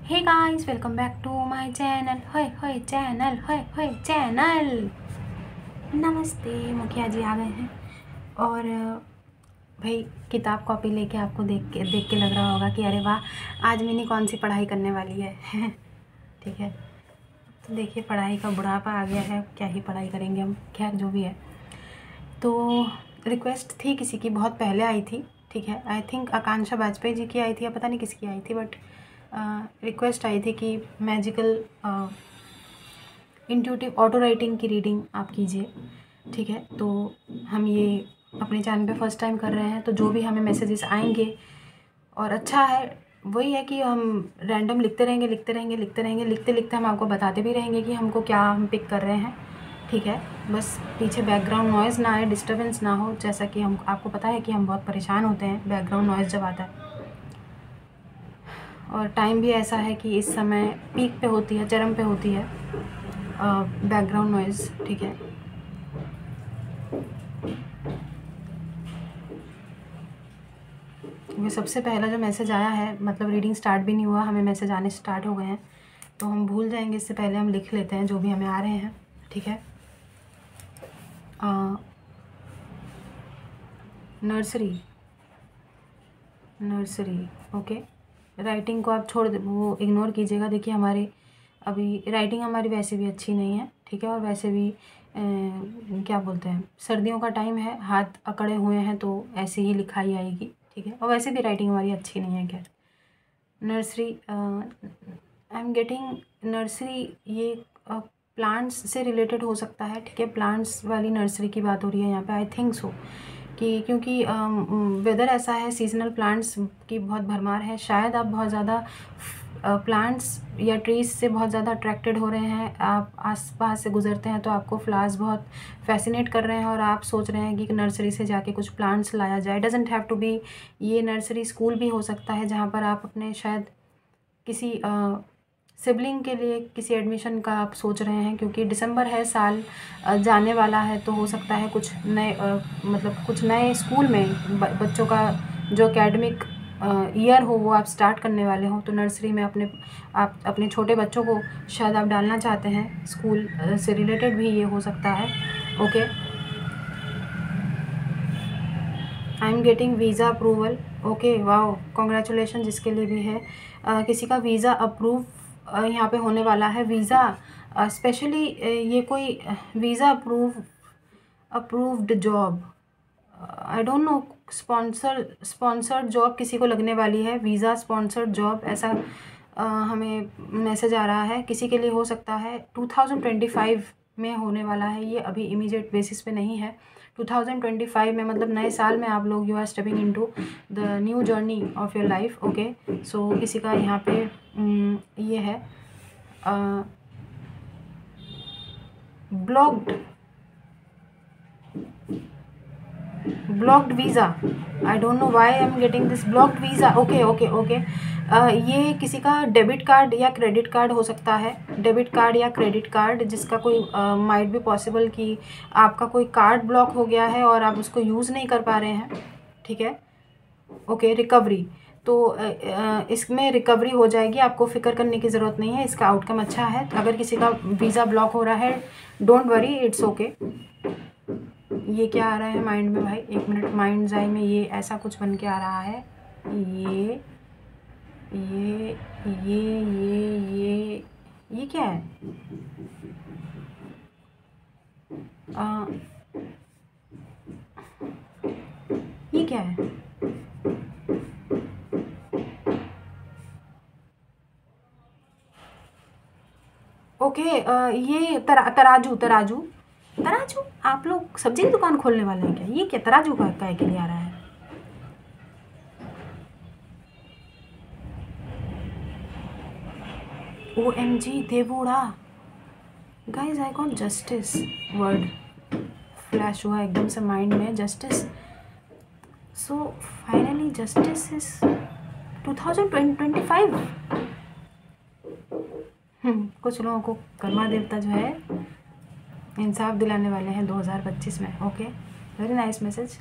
Hey guys, welcome back to my channel. Hi channel, hi channel. नमस्ते, मुखिया जी आ गए हैं। और भाई किताब कॉपी लेके आपको देख के लग रहा होगा कि अरे वाह, आज मिनी कौन सी पढ़ाई करने वाली है। ठीक है, तो देखिए पढ़ाई का बुढ़ापा आ गया है, क्या ही पढ़ाई करेंगे हम। खैर जो भी है, तो रिक्वेस्ट थी किसी की, बहुत पहले आई थी। ठीक है, आई थिंक आकांक्षा वाजपेयी जी की आई थी या पता नहीं किसकी आई थी, बट रिक्वेस्ट आई थी कि मैजिकल इंट्यूटिव ऑटो राइटिंग की रीडिंग आप कीजिए। ठीक है, तो हम ये अपने चैनल पे फर्स्ट टाइम कर रहे हैं, तो जो भी हमें मैसेजेस आएंगे, और अच्छा है वही है कि हम रैंडम लिखते रहेंगे, लिखते लिखते हम आपको बताते भी रहेंगे कि हमको क्या हम पिक कर रहे हैं। ठीक है, बस पीछे बैकग्राउंड नॉइज़ ना आए, डिस्टर्बेंस ना हो, जैसा कि हम आपको पता है कि हम बहुत परेशान होते हैं बैकग्राउंड नॉइज़ जब आता है। और टाइम भी ऐसा है कि इस समय पीक पे होती है, चरम पे होती है बैकग्राउंड नॉइज़। ठीक है, ये सबसे पहला जो मैसेज आया है, मतलब रीडिंग स्टार्ट भी नहीं हुआ, हमें मैसेज आने स्टार्ट हो गए हैं, तो हम भूल जाएंगे, इससे पहले हम लिख लेते हैं जो भी हमें आ रहे हैं। ठीक है, नर्सरी ओके। राइटिंग को आप छोड़ वो इग्नोर कीजिएगा। देखिए हमारी अभी राइटिंग हमारी वैसे भी अच्छी नहीं है। ठीक है, और वैसे भी क्या बोलते हैं, सर्दियों का टाइम है, हाथ अकड़े हुए हैं, तो ऐसे ही लिखाई आएगी। ठीक है, और वैसे भी राइटिंग हमारी अच्छी नहीं है। खैर, nursery, I am getting nursery, ये प्लांट्स से रिलेटेड हो सकता है। ठीक है, प्लांट्स वाली नर्सरी की बात हो रही है यहाँ पे, आई थिंक सो, कि क्योंकि वेदर ऐसा है, सीजनल प्लांट्स की बहुत भरमार है। शायद आप बहुत ज़्यादा प्लांट्स या ट्रीज से बहुत ज़्यादा अट्रैक्टेड हो रहे हैं, आप आस पास से गुजरते हैं तो आपको फ्लावर्स बहुत फैसिनेट कर रहे हैं, और आप सोच रहे हैं कि नर्सरी से जाके कुछ प्लांट्स लाया जाए। डजेंट हैव टू बी, ये नर्सरी स्कूल भी हो सकता है, जहाँ पर आप अपने शायद किसी सिबलिंग के लिए किसी एडमिशन का आप सोच रहे हैं, क्योंकि दिसंबर है, साल जाने वाला है, तो हो सकता है कुछ नए मतलब कुछ नए स्कूल में बच्चों का जो एकेडमिक ईयर हो वो आप स्टार्ट करने वाले हो, तो नर्सरी में आप अपने छोटे बच्चों को शायद आप डालना चाहते हैं। स्कूल से रिलेटेड भी ये हो सकता है। Okay, I am getting visa approval. Okay, wow, congratulation जिसके लिए भी है। किसी का वीज़ा अप्रूव यहाँ पे होने वाला है। वीज़ा स्पेशली ये कोई visa approved job, I don't no, sponsored job किसी को लगने वाली है। वीज़ा स्पॉन्सर्ड जॉब, ऐसा हमें मैसेज आ रहा है। किसी के लिए हो सकता है 2025 में होने वाला है ये, अभी इमीडिएट बेसिस पे नहीं है। 2025 में, मतलब नए साल में आप लोग, you are stepping into the new journey of your life. Okay, so किसी का यहाँ पे ये है blocked visa. I don't know why I am getting this blocked visa. Okay, ये किसी का डेबिट कार्ड या क्रेडिट कार्ड हो सकता है। डेबिट कार्ड या क्रेडिट कार्ड, जिसका कोई माइट भी पॉसिबल कि आपका कोई कार्ड ब्लॉक हो गया है और आप उसको यूज़ नहीं कर पा रहे हैं। ठीक है, ओके, रिकवरी, तो इसमें रिकवरी हो जाएगी, आपको फ़िक्र करने की ज़रूरत नहीं है, इसका आउटकम अच्छा है। अगर किसी का वीज़ा ब्लॉक हो रहा है, डोंट वरी, इट्स ओके। ये क्या आ रहा है माइंड में भाई, एक मिनट, माइंड आई में ये ऐसा कुछ बन के आ रहा है। ये ये क्या है? ये क्या है? ओके, ये तराजू तराजू तराजू। आप लोग सब्जी की दुकान खोलने वाले हैं क्या? ये क्या तराजू का काय के लिए आ रहा है? OMG देवोड़ा, guys I got justice word flash हुआ एकदम से माइंड में, justice. So finally justice is 2025। कुछ लोगों को कर्मा देवता जो है इंसाफ दिलाने वाले हैं 2025 में। Okay, very nice message,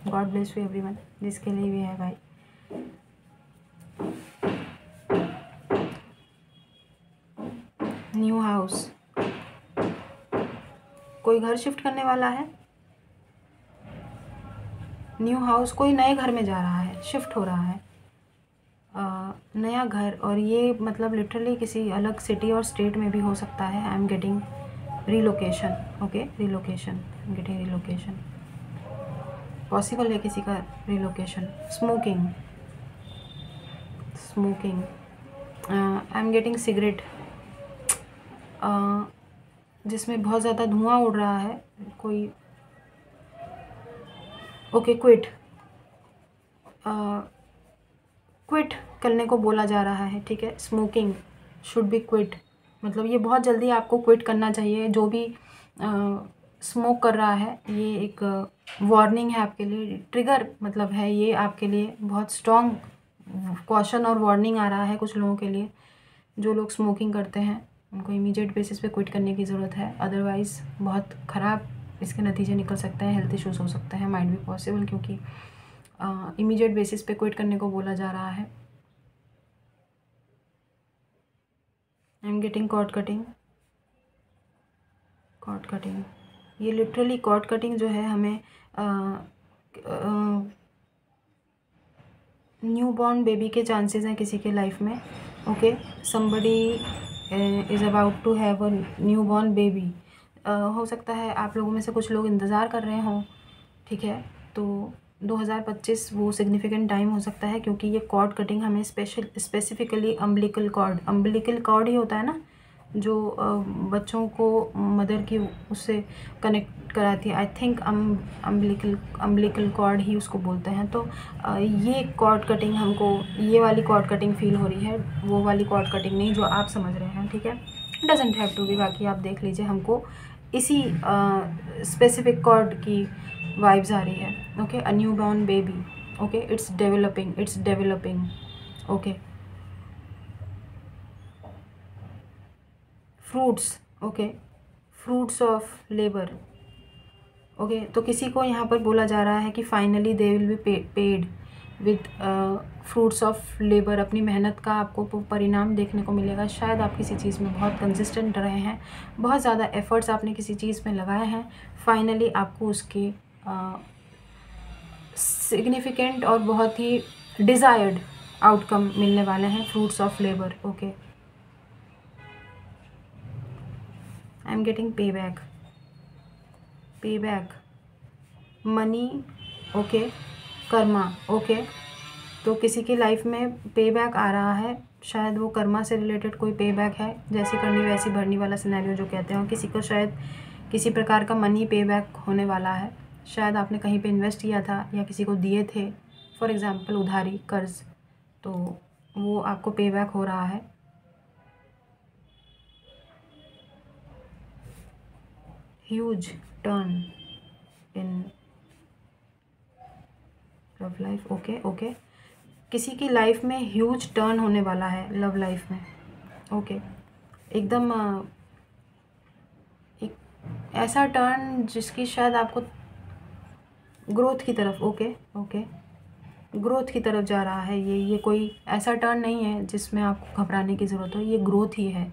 God bless you everyone, जिसके लिए भी है भाई। न्यू हाउस, कोई घर शिफ्ट करने वाला है। न्यू हाउस, कोई नए घर में जा रहा है, शिफ्ट हो रहा है, नया घर। और ये मतलब लिटरली किसी अलग सिटी और स्टेट में भी हो सकता है। I am getting relocation, okay, relocation, I am getting relocation, possible है किसी का relocation. Smoking, smoking, I am getting cigarette, जिसमें बहुत ज़्यादा धुआं उड़ रहा है कोई। ओके, क्विट, क्विट करने को बोला जा रहा है, ठीक है। स्मोकिंग शुड बी क्विट, मतलब ये बहुत जल्दी आपको क्विट करना चाहिए। जो भी स्मोक कर रहा है, ये एक वार्निंग है आपके लिए, ट्रिगर मतलब है ये आपके लिए, बहुत स्ट्रॉन्ग कॉशन और वार्निंग आ रहा है कुछ लोगों के लिए। जो लोग स्मोकिंग करते हैं उनको इमीडिएट बेसिस पे क्विट करने की ज़रूरत है, अदरवाइज़ बहुत ख़राब इसके नतीजे निकल सकते हैं, हेल्थ इश्यूज़ हो सकते हैं, माइट बी पॉसिबल, क्योंकि इमीडिएट बेसिस पे क्विट करने को बोला जा रहा है। I am getting cord cutting, cord cutting, ये लिटरली कॉर्ड कटिंग जो है हमें न्यू बॉर्न बेबी के चांसेस हैं किसी के लाइफ में, okay. Somebody is about to have a new born baby. हो सकता है आप लोगों में से कुछ लोग इंतज़ार कर रहे हों, ठीक है। तो 2025 वो सिग्निफिकेंट टाइम हो सकता है, क्योंकि ये कॉर्ड कटिंग हमें स्पेसिफिकली अम्बिलिकल कॉर्ड ही होता है ना, जो बच्चों को मदर की उससे कनेक्ट कराती है। आई थिंक अम्बिलिकल कॉर्ड ही उसको बोलते हैं। तो ये कॉर्ड कटिंग हमको, ये वाली कॉर्ड कटिंग फील हो रही है, वो वाली कॉर्ड कटिंग नहीं जो आप समझ रहे हैं, ठीक है। डजेंट हैव टू बी, बाकी आप देख लीजिए। हमको इसी स्पेसिफिक कॉर्ड की वाइब्स आ रही है, okay. A new born baby, okay, it's developing, okay. Fruits, okay, fruits of labour, okay. तो किसी को यहाँ पर बोला जा रहा है कि finally they will be paid with fruits of labour, अपनी मेहनत का आपको परिणाम देखने को मिलेगा। शायद आप किसी चीज़ में बहुत कंसिस्टेंट रहे हैं, बहुत ज़्यादा एफर्ट्स आपने किसी चीज़ में लगाए हैं, फाइनली आपको उसके सिग्निफिकेंट और बहुत ही डिज़ायर्ड आउटकम मिलने वाले हैं, fruits of labour, okay. I am getting pay back, money, okay, karma, okay. तो किसी की लाइफ में पे बैक आ रहा है, शायद वो कर्मा से रिलेटेड कोई पे बैक है, जैसी करनी वैसी भरनी वाला सिनेरियो जो कहते हैं। और किसी को शायद किसी प्रकार का मनी पे बैक होने वाला है, शायद आपने कहीं पे इन्वेस्ट किया था या किसी को दिए थे, फॉर एग्ज़ाम्पल उधारी, कर्ज, तो वो आपको पे बैक हो रहा है। Huge turn in love life, okay. किसी की लाइफ में ह्यूज टर्न होने वाला है लव लाइफ में, ओके। एकदम एक ऐसा टर्न जिसकी शायद आपको ग्रोथ की तरफ, ओके, ग्रोथ की तरफ जा रहा है। ये कोई ऐसा टर्न नहीं है जिसमें आपको घबराने की ज़रूरत हो, ये ग्रोथ ही है,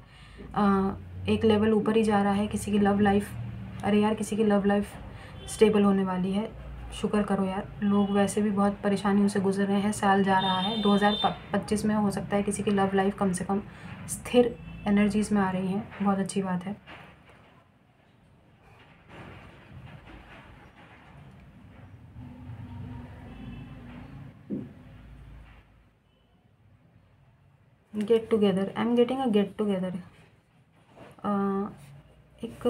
एक लेवल ऊपर ही जा रहा है किसी की लव लाइफ। अरे यार, किसी की लव लाइफ स्टेबल होने वाली है, शुक्र करो यार। लोग वैसे भी बहुत परेशानियों से गुजर रहे हैं, साल जा रहा है, 2025 में हो सकता है किसी की लव लाइफ कम से कम स्थिर एनर्जीज़ में आ रही हैं, बहुत अच्छी बात है। Get together, I am getting a get together, एक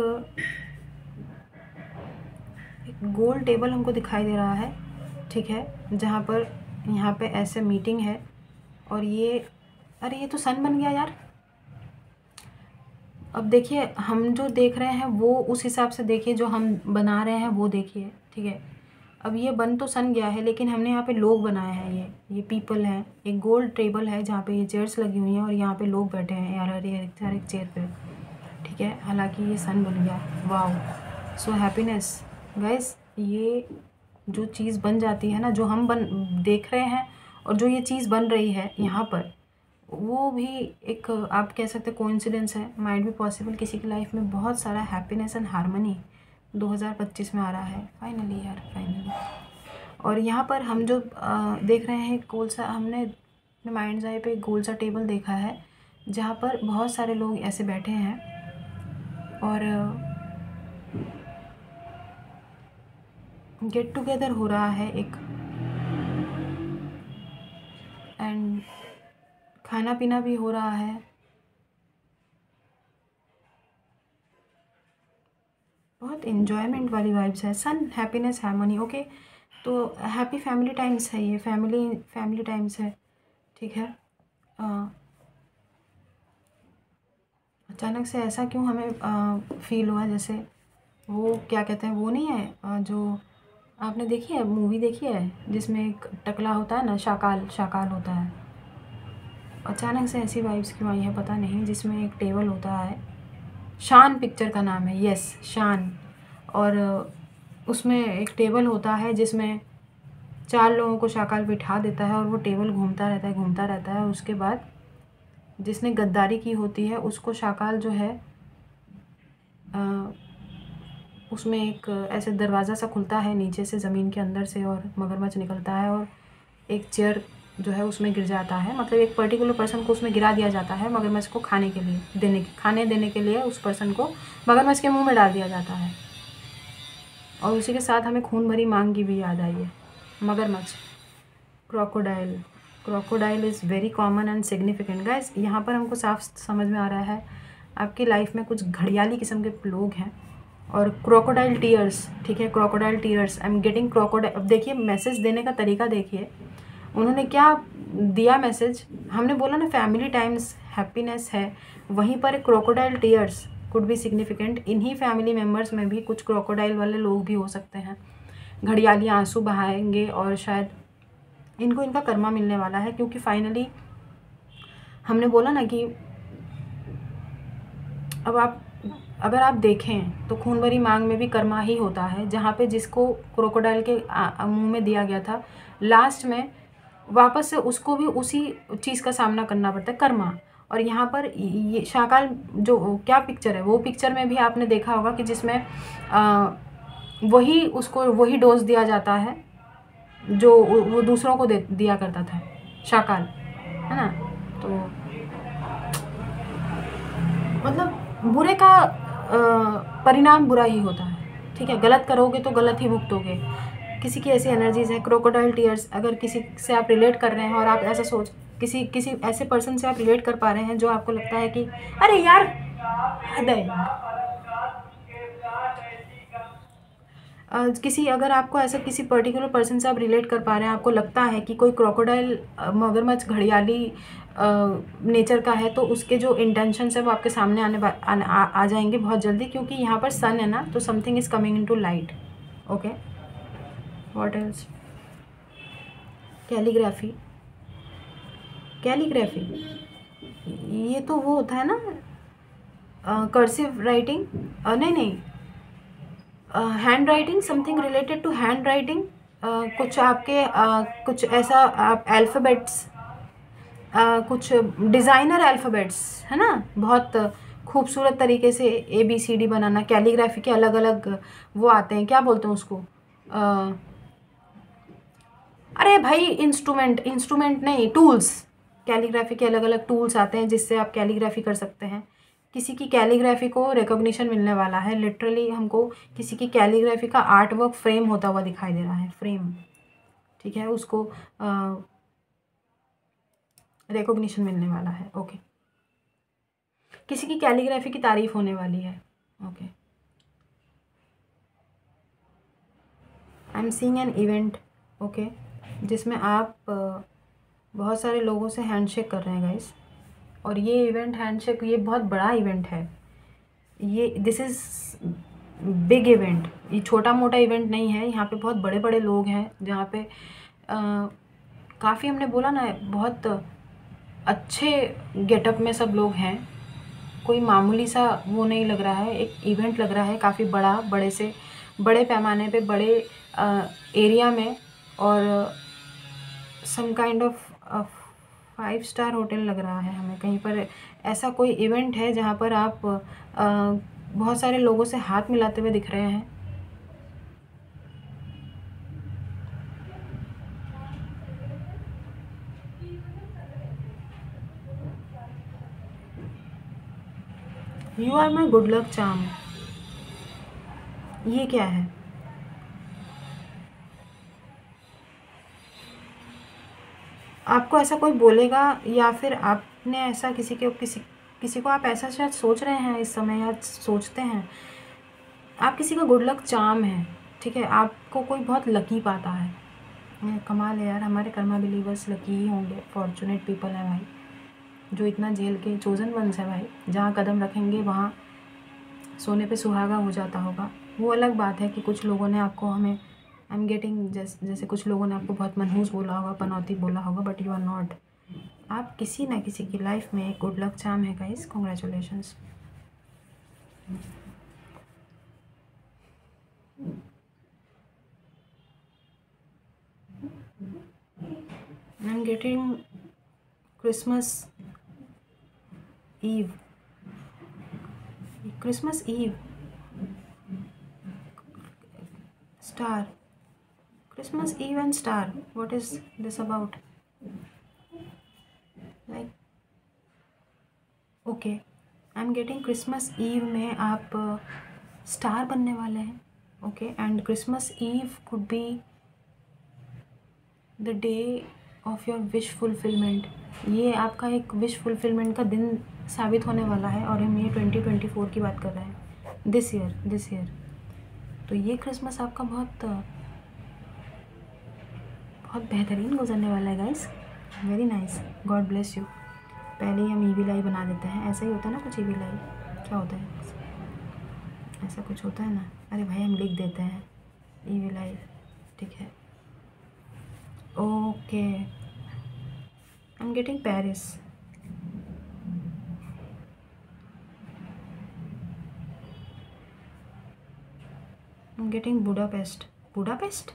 गोल टेबल हमको दिखाई दे रहा है, ठीक है, जहाँ पर यहाँ पे ऐसे मीटिंग है। और ये, अरे ये तो सन बन गया यार। अब देखिए, हम जो देख रहे हैं वो उस हिसाब से देखिए, जो हम बना रहे हैं वो देखिए, ठीक है। अब ये बन तो सन गया है, लेकिन हमने यहाँ पे लोग बनाए हैं, ये पीपल हैं। एक गोल टेबल है जहाँ पे ये चेयर्स लगी हुई हैं और यहाँ पे लोग बैठे हैं यार, हर एक चेयर पे, ठीक है। हालांकि ये सन बन गया, वाओ, सो हैप्पीनेस गाइस। ये जो चीज़ बन जाती है ना, जो हम देख रहे हैं और जो ये चीज़ बन रही है यहाँ पर, वो भी एक आप कह सकते हैं कोइंसिडेंस है, माइट भी पॉसिबल किसी की लाइफ में बहुत सारा हैप्पीनेस एंड हार्मनी 2025 में आ रहा है फाइनली यार, फाइनली। और यहाँ पर हम जो देख रहे हैं गोल सा, हमने अपने माइंड्स आई पे एक गोल सा टेबल देखा है जहाँ पर बहुत सारे लोग ऐसे बैठे हैं और गेट टुगेदर हो रहा है एक, एंड खाना पीना भी हो रहा है। बहुत इन्जॉयमेंट वाली वाइब्स है, सन हैप्पीनेस हार्मनी। ओके, तो हैप्पी फैमिली टाइम्स है ये, फैमिली टाइम्स है, ठीक है। अचानक से ऐसा क्यों हमें फील हुआ, जैसे वो क्या कहते हैं, वो नहीं है जो आपने देखी है मूवी, देखी है जिसमें एक टकला होता है ना, शाकाल होता है। अचानक से ऐसी वाइब्स क्यों आई है पता नहीं, जिसमें एक टेबल होता है, शान पिक्चर का नाम है, यस शान। और उसमें एक टेबल होता है जिसमें 4 लोगों को शाकाल बिठा देता है और वो टेबल घूमता रहता है। उसके बाद जिसने गद्दारी की होती है उसको शाकाल जो है उसमें एक ऐसे दरवाज़ा सा खुलता है नीचे से ज़मीन के अंदर से, और मगरमच्छ निकलता है और एक चेयर जो है उसमें गिर जाता है। मतलब एक पर्टिकुलर पर्सन को उसमें गिरा दिया जाता है मगरमच्छ को खाने देने के लिए उस पर्सन को मगरमच्छ के मुंह में डाल दिया जाता है। और उसी के साथ हमें खून भरी मांग की भी याद आई है। मगरमच्छ, crocodile is very common and significant guys. यहाँ पर हमको साफ समझ में आ रहा है आपकी लाइफ में कुछ घड़ियाली किस्म के लोग हैं। और क्रोकोडाइल टीयर्स, ठीक है, crocodile tears, I am getting crocodile. अब देखिए मैसेज देने का तरीका देखिए, उन्होंने क्या दिया मैसेज। हमने बोला ना फैमिली टाइम्स हैप्पीनेस है, वहीं पर crocodile tears could be significant. इन्हीं फैमिली मेम्बर्स में भी कुछ क्रोकोडाइल वाले लोग भी हो सकते हैं, घड़ियाली आंसू बहाएंगे और शायद इनको इनका कर्मा मिलने वाला है। क्योंकि फाइनली हमने बोला ना कि अब अगर आप देखें तो खून भरी मांग में भी कर्मा ही होता है, जहाँ पे जिसको क्रोकोडाइल के मुंह में दिया गया था लास्ट में वापस से उसको भी उसी चीज़ का सामना करना पड़ता है, कर्मा। और यहाँ पर ये शाकाल जो क्या पिक्चर है, वो पिक्चर में भी आपने देखा होगा कि जिसमें वही डोज दिया जाता है जो वो दूसरों को दिया करता था, शाकाल, है ना। तो मतलब बुरे का परिणाम बुरा ही होता है, ठीक है। गलत करोगे तो गलत ही भुगतोगे। किसी की ऐसी एनर्जीज है, क्रोकोडाइल टीयर्स। अगर किसी से आप रिलेट कर रहे हैं और आप ऐसा किसी ऐसे पर्सन से आप रिलेट कर पा रहे हैं जो आपको लगता है कि अरे यार हद है यार, अगर आपको ऐसा किसी पर्टिकुलर पर्सन से आप रिलेट कर पा रहे हैं, आपको लगता है कि कोई क्रोकोडाइल मगरमच्छ घड़ियाली नेचर का है, तो उसके जो इंटेंशंस है वो आपके सामने आ जाएंगे बहुत जल्दी। क्योंकि यहाँ पर सन है ना, तो something is coming into light. Okay, what else? Calligraphy, ये तो वो होता है ना कर्सिव राइटिंग, नहीं hand writing, something related to hand writing. कुछ आपके कुछ ऐसा आप अल्फ़ाबेट्स, कुछ डिज़ाइनर अल्फ़ाबेट्स, है ना, बहुत खूबसूरत तरीके से ABCD बनाना। कैलीग्राफी के अलग अलग वो आते हैं, क्या बोलते हैं उसको, अरे भाई इंस्ट्रूमेंट नहीं, टूल्स। कैलीग्राफी के अलग अलग टूल्स आते हैं जिससे आप कैलीग्राफी कर सकते हैं। किसी की कैलीग्राफी को रिकॉग्निशन मिलने वाला है, लिटरली हमको किसी की कैलीग्राफी का आर्ट वर्क फ्रेम होता हुआ दिखाई दे रहा है, फ्रेम, ठीक है, उसको रिकॉग्निशन मिलने वाला है। ओके, किसी की कैलीग्राफी की तारीफ होने वाली है। Okay, I am seeing an event, okay, जिसमें आप बहुत सारे लोगों से हैंडशेक कर रहे हैं गाइस। और ये इवेंट हैंडशेक, ये बहुत बड़ा इवेंट है, ये दिस इज़ बिग इवेंट, ये छोटा मोटा इवेंट नहीं है। यहाँ पे बहुत बड़े बड़े लोग हैं, जहाँ पे काफ़ी, हमने बोला ना, बहुत अच्छे गेटअप में सब लोग हैं। कोई मामूली सा वो नहीं लग रहा है, एक इवेंट लग रहा है काफ़ी बड़ा, बड़े पैमाने पे, बड़े एरिया में। और some kind of 5 star hotel लग रहा है हमें। कहीं पर ऐसा कोई इवेंट है जहाँ पर आप बहुत सारे लोगों से हाथ मिलाते हुए दिख रहे हैं। You are my good luck charm. ये क्या है? आपको ऐसा कोई बोलेगा या फिर आपने ऐसा किसी को आप ऐसा शायद सोच रहे हैं इस समय या सोचते हैं। आप किसी का गुड लक चार्म है, ठीक है। आपको कोई बहुत लकी पाता है। कमाल है यार, हमारे कर्मा बिलीवर्स लकी ही होंगे, फॉर्चुनेट पीपल हैं भाई, जो इतना झेल के चोजन वंस है भाई। जहाँ कदम रखेंगे वहाँ सोने पे सुहागा हो जाता होगा। वो अलग बात है कि कुछ लोगों ने आपको आई एम गेटिंग जैसे कुछ लोगों ने आपको बहुत मनहूस बोला होगा, पनौती बोला होगा, बट यू आर नॉट। आप किसी ना किसी की लाइफ में एक गुड लक चार्म है guys, congratulations. I am getting Christmas Eve, Christmas Eve star, Christmas Eve and star. What is this about? Like, okay, I'm getting Christmas Eve में आप स्टार बनने वाले हैं, okay, and Christmas Eve could be the day of your wish fulfillment. ये आपका एक wish fulfilment का दिन साबित होने वाला है, और हम ये 2024 की बात कर रहे हैं, दिस ईयर। तो ये क्रिसमस आपका बहुत बेहतरीन गुजरने वाला है guys, very nice, God bless you. पहले ही हम ईवी लाई बना देते हैं, ऐसा ही होता है ना कुछ। ईवी लाई क्या होता है? ऐसा कुछ होता है ना। अरे भाई हम लिख देते हैं ईवी लाई, ठीक है। Okay, I am getting Paris, I am getting Budapest.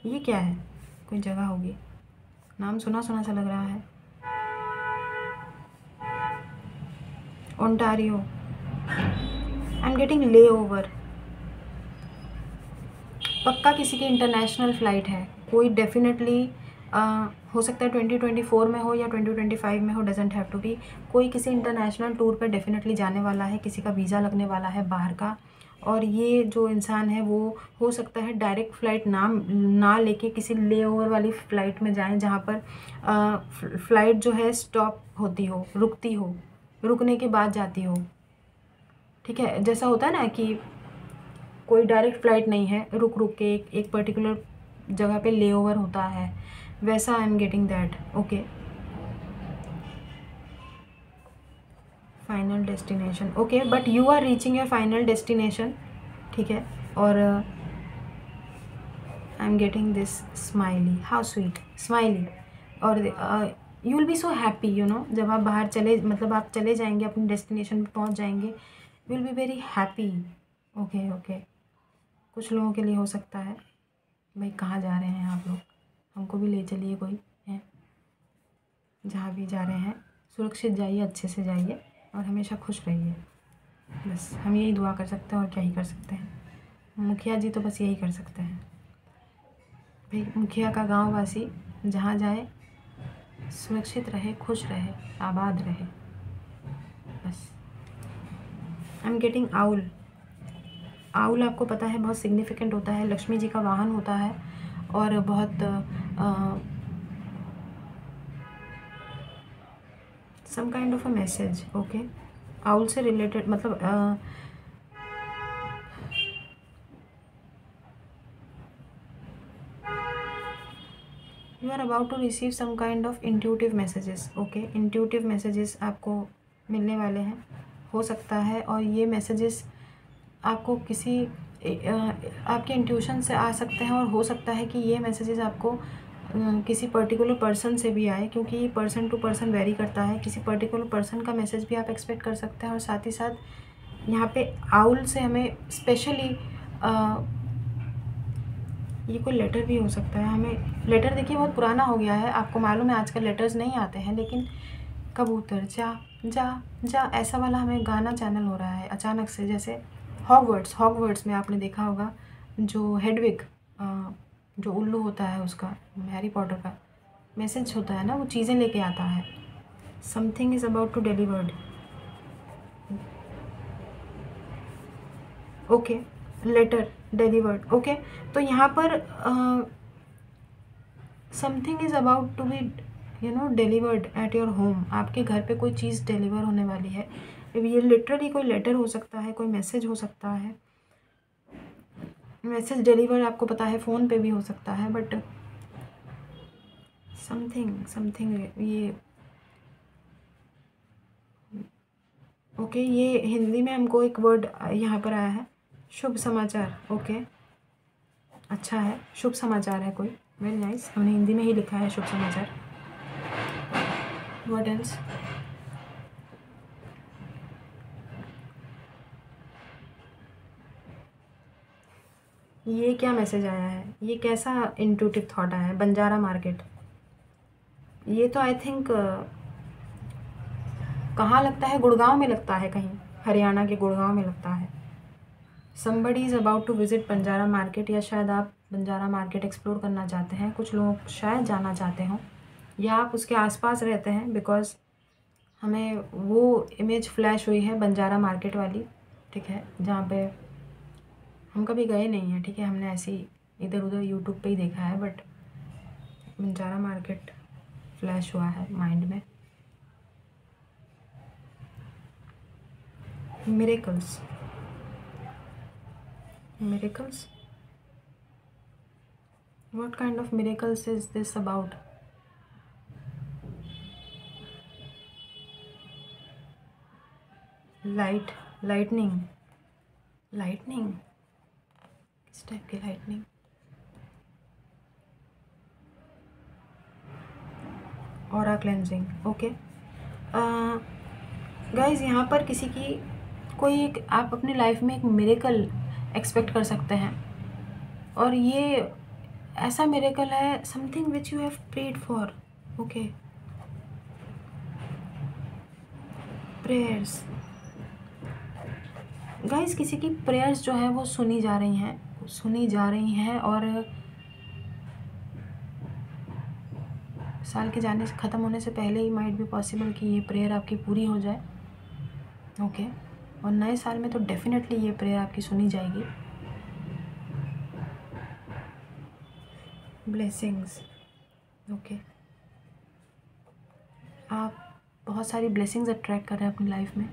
ये क्या है? कोई जगह होगी, नाम सुना सा लग रहा है। ओंटारियो, आई एम गेटिंग ले ओवर। पक्का किसी की इंटरनेशनल फ़्लाइट है, कोई डेफिनेटली हो सकता है 2024 में हो या 2025 में हो, डजेंट हैव टू बी। कोई किसी इंटरनेशनल टूर पर डेफिनेटली जाने वाला है, किसी का वीज़ा लगने वाला है बाहर का। और ये जो इंसान है वो हो सकता है डायरेक्ट फ़्लाइट ना लेके किसी ले ओवर वाली फ़्लाइट में जाएं, जहाँ पर फ़्लाइट जो है स्टॉप होती हो, रुकती हो, रुकने के बाद जाती हो, ठीक है। जैसा होता है ना कि कोई डायरेक्ट फ़्लाइट नहीं है, रुक के एक पर्टिकुलर जगह पे ले ओवर होता है, वैसा I am getting that. Okay, final destination, okay, but you are reaching your final destination, ठीक है। और I am getting this smiley, how sweet smiley. और you will be so happy, you know, जब आप बाहर मतलब आप चले जाएंगे, अपनी डेस्टिनेशन पे पहुंच जाएंगे, you will be very happy. Okay, कुछ लोगों के लिए हो सकता है भाई कहाँ जा रहे हैं आप लोग, हमको भी ले चलिए कोई है। जहाँ भी जा रहे हैं सुरक्षित जाइए, अच्छे से जाइए और हमेशा खुश रहिए, बस हम यही दुआ कर सकते हैं और क्या ही कर सकते हैं। मुखिया जी तो बस यही कर सकते हैं भाई, मुखिया का गांव वासी जहाँ जाए सुरक्षित रहे, खुश रहे, आबाद रहे, बस। आई एम गेटिंग आउल। आउल आपको पता है बहुत सिग्निफिकेंट होता है, लक्ष्मी जी का वाहन होता है, और बहुत some kind of a message. Okay, owl से रिलेटेड मतलब you are about to receive some kind of intuitive messages. Okay, intuitive messages आपको मिलने वाले हैं, हो सकता है। और ये मैसेजेस आपको किसी आपके इंट्यूशन से आ सकते हैं, और हो सकता है कि ये मैसेजेस आपको किसी पर्टिकुलर पर्सन से भी आए, क्योंकि ये पर्सन टू पर्सन वेरी करता है। किसी पर्टिकुलर पर्सन का मैसेज भी आप एक्सपेक्ट कर सकते हैं। और साथ ही साथ यहाँ पे आउल से हमें स्पेशली ये कोई लेटर भी हो सकता है। हमें लेटर देखिए बहुत पुराना हो गया है, आपको मालूम है आजकल लेटर्स नहीं आते हैं, लेकिन कबूतर जा जा जा ऐसा वाला हमें गाना चैनल हो रहा है अचानक से। जैसे हॉगवर्ट्स में आपने देखा होगा जो हेडविग जो उल्लू होता है उसका, हैरी पॉटर का मैसेज होता है ना, वो चीज़ें लेके आता है। Something is about to delivered. Okay, letter delivered. Okay, तो यहाँ पर something is about to be delivered at your home. आपके घर पे कोई चीज़ डिलीवर होने वाली है। ये लिटरली कोई लेटर हो सकता है, कोई मैसेज हो सकता है। मैसेज डिलीवर आपको पता है फ़ोन पे भी हो सकता है, बट समथिंग ये ओके, ये हिंदी में हमको एक वर्ड यहाँ पर आया है, शुभ समाचार। ओके, अच्छा है, शुभ समाचार है कोई, वेरी नाइस। हमने हिंदी में ही लिखा है शुभ समाचार। What else? ये क्या मैसेज आया है? ये कैसा इंट्यूटिव थॉट आया है? बंजारा मार्केट, ये तो आई थिंक कहाँ लगता है? गुड़गांव में लगता है, कहीं हरियाणा के गुड़गांव में लगता है। somebody is about to visit Banjara market, या शायद आप बंजारा मार्केट एक्सप्लोर करना चाहते हैं। कुछ लोग शायद जाना चाहते हों, या आप उसके आसपास रहते हैं, बिकॉज़ हमें वो इमेज फ्लैश हुई है बंजारा मार्केट वाली, ठीक है, जहाँ पे हम कभी गए नहीं हैं, ठीक है, हमने ऐसे ही इधर उधर यूट्यूब पे ही देखा है, बट बंजारा मार्केट फ्लैश हुआ है माइंड में। Miracles, what kind of miracles is this about? lightning, किस टाइप की lightning? Aura cleansing. Okay guys, यहाँ पर किसी की कोई एक, आप अपनी लाइफ में एक मिरेकल एक्सपेक्ट कर सकते हैं, और ये ऐसा मिरेकल है, something which you have prayed for. Okay, prayers guys, किसी की प्रेयर्स जो है वो सुनी जा रही हैं, और साल के जाने से ख़त्म होने से पहले ही माइट भी पॉसिबल कि ये प्रेयर आपकी पूरी हो जाए। ओके, और नए साल में तो डेफिनेटली ये प्रेयर आपकी सुनी जाएगी। ब्लेसिंग्स, ओके, आप बहुत सारी ब्लेसिंग्स अट्रैक्ट कर रहे हैं अपनी लाइफ में,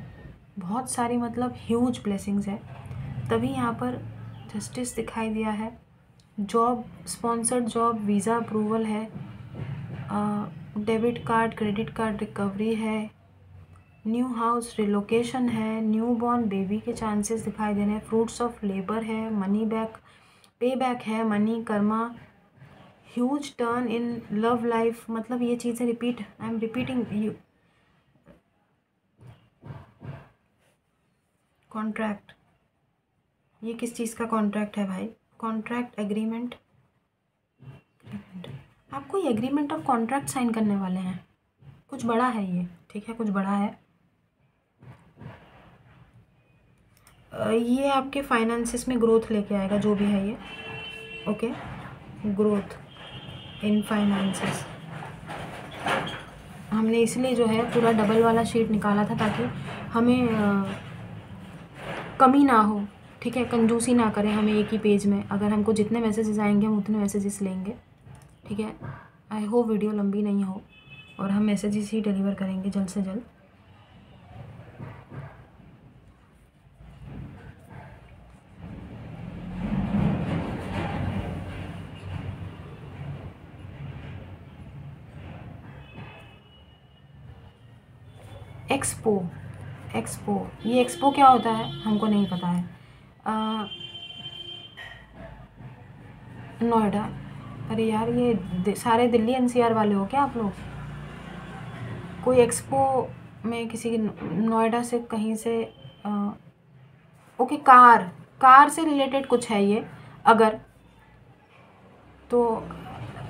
बहुत सारी, मतलब ह्यूज ब्लेसिंग्स है। तभी यहाँ पर जस्टिस दिखाई दिया है। Job, sponsored job, visa approval है, debit card, credit card recovery है, न्यू हाउस रिलोकेशन है, न्यू बॉर्न बेबी के चांसेस दिखाई दे रहे हैं, फ्रूट्स ऑफ लेबर है, मनी बैक, पे बैक है, money, karma, huge turn in love life. मतलब ये चीज़ें repeat, I am repeating you. Contract, ये किस चीज़ का कॉन्ट्रैक्ट है भाई? कॉन्ट्रैक्ट, एग्रीमेंट, आप कोई एग्रीमेंट और कॉन्ट्रैक्ट साइन करने वाले हैं, कुछ बड़ा है ये, ठीक है, कुछ बड़ा है। ये आपके फाइनेंसेस में ग्रोथ लेके आएगा, जो भी है ये। Okay, growth in finances. हमने इसलिए जो है पूरा डबल वाला शीट निकाला था, ताकि हमें कमी ना हो, ठीक है, कंजूसी ना करें हमें एक ही पेज में। अगर हमको जितने मैसेजेस आएंगे हम उतने मैसेजेस लेंगे, ठीक है। आई होप वीडियो लंबी नहीं हो, और हम मैसेजेस ही डिलीवर करेंगे जल्द से जल्द। एक्सपो, ये एक्सपो क्या होता है हमको नहीं पता है। नोएडा, अरे यार, ये सारे दिल्ली एनसीआर वाले हो क्या आप लोग? कोई एक्सपो में किसी नोएडा से कहीं से ओके, कार से रिलेटेड कुछ है ये। अगर तो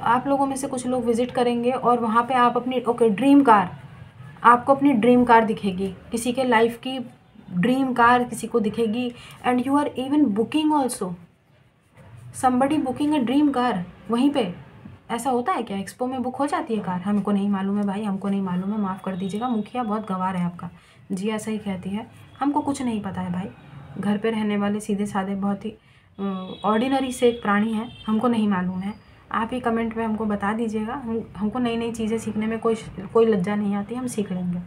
आप लोगों में से कुछ लोग विज़िट करेंगे और वहाँ पे आप अपनी ड्रीम कार, आपको अपनी ड्रीम कार दिखेगी, किसी के लाइफ की ड्रीम कार किसी को दिखेगी। And you are even booking also, somebody booking a dream car वहीं पे। ऐसा होता है क्या? एक्सपो में बुक हो जाती है कार? हमको नहीं मालूम है भाई, हमको नहीं मालूम है, माफ़ कर दीजिएगा, मुखिया बहुत गंवार है आपका। जी ऐसा ही कहती है, हमको कुछ नहीं पता है भाई, घर पे रहने वाले सीधे साधे बहुत ही ऑर्डिनरी से एक प्राणी हैं, हमको नहीं मालूम है। आप ही कमेंट में हमको बता दीजिएगा, हमको नई नई चीज़ें सीखने में कोई लज्जा नहीं आती, हम सीख लेंगे।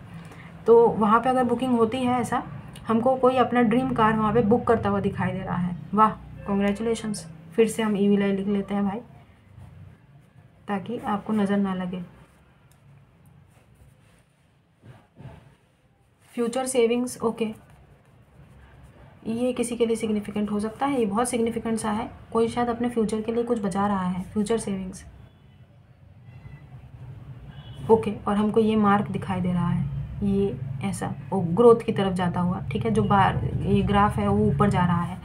तो वहाँ पे अगर बुकिंग होती है, ऐसा हमको कोई अपना ड्रीम कार वहाँ पे बुक करता हुआ दिखाई दे रहा है, वाह कॉन्ग्रेचुलेशंस। फिर से हम ईविल लिख लेते हैं भाई, ताकि आपको नज़र ना लगे। फ्यूचर सेविंग्स, ओके, ये किसी के लिए सिग्निफिकेंट हो सकता है, ये बहुत सिग्निफिकेंट सा है, कोई शायद अपने फ्यूचर के लिए कुछ बचा रहा है, फ्यूचर सेविंग्स, ओके। और हमको ये मार्क दिखाई दे रहा है, ये ऐसा ग्रोथ की तरफ जाता हुआ, ठीक है, जो बार ये ग्राफ है वो ऊपर जा रहा है।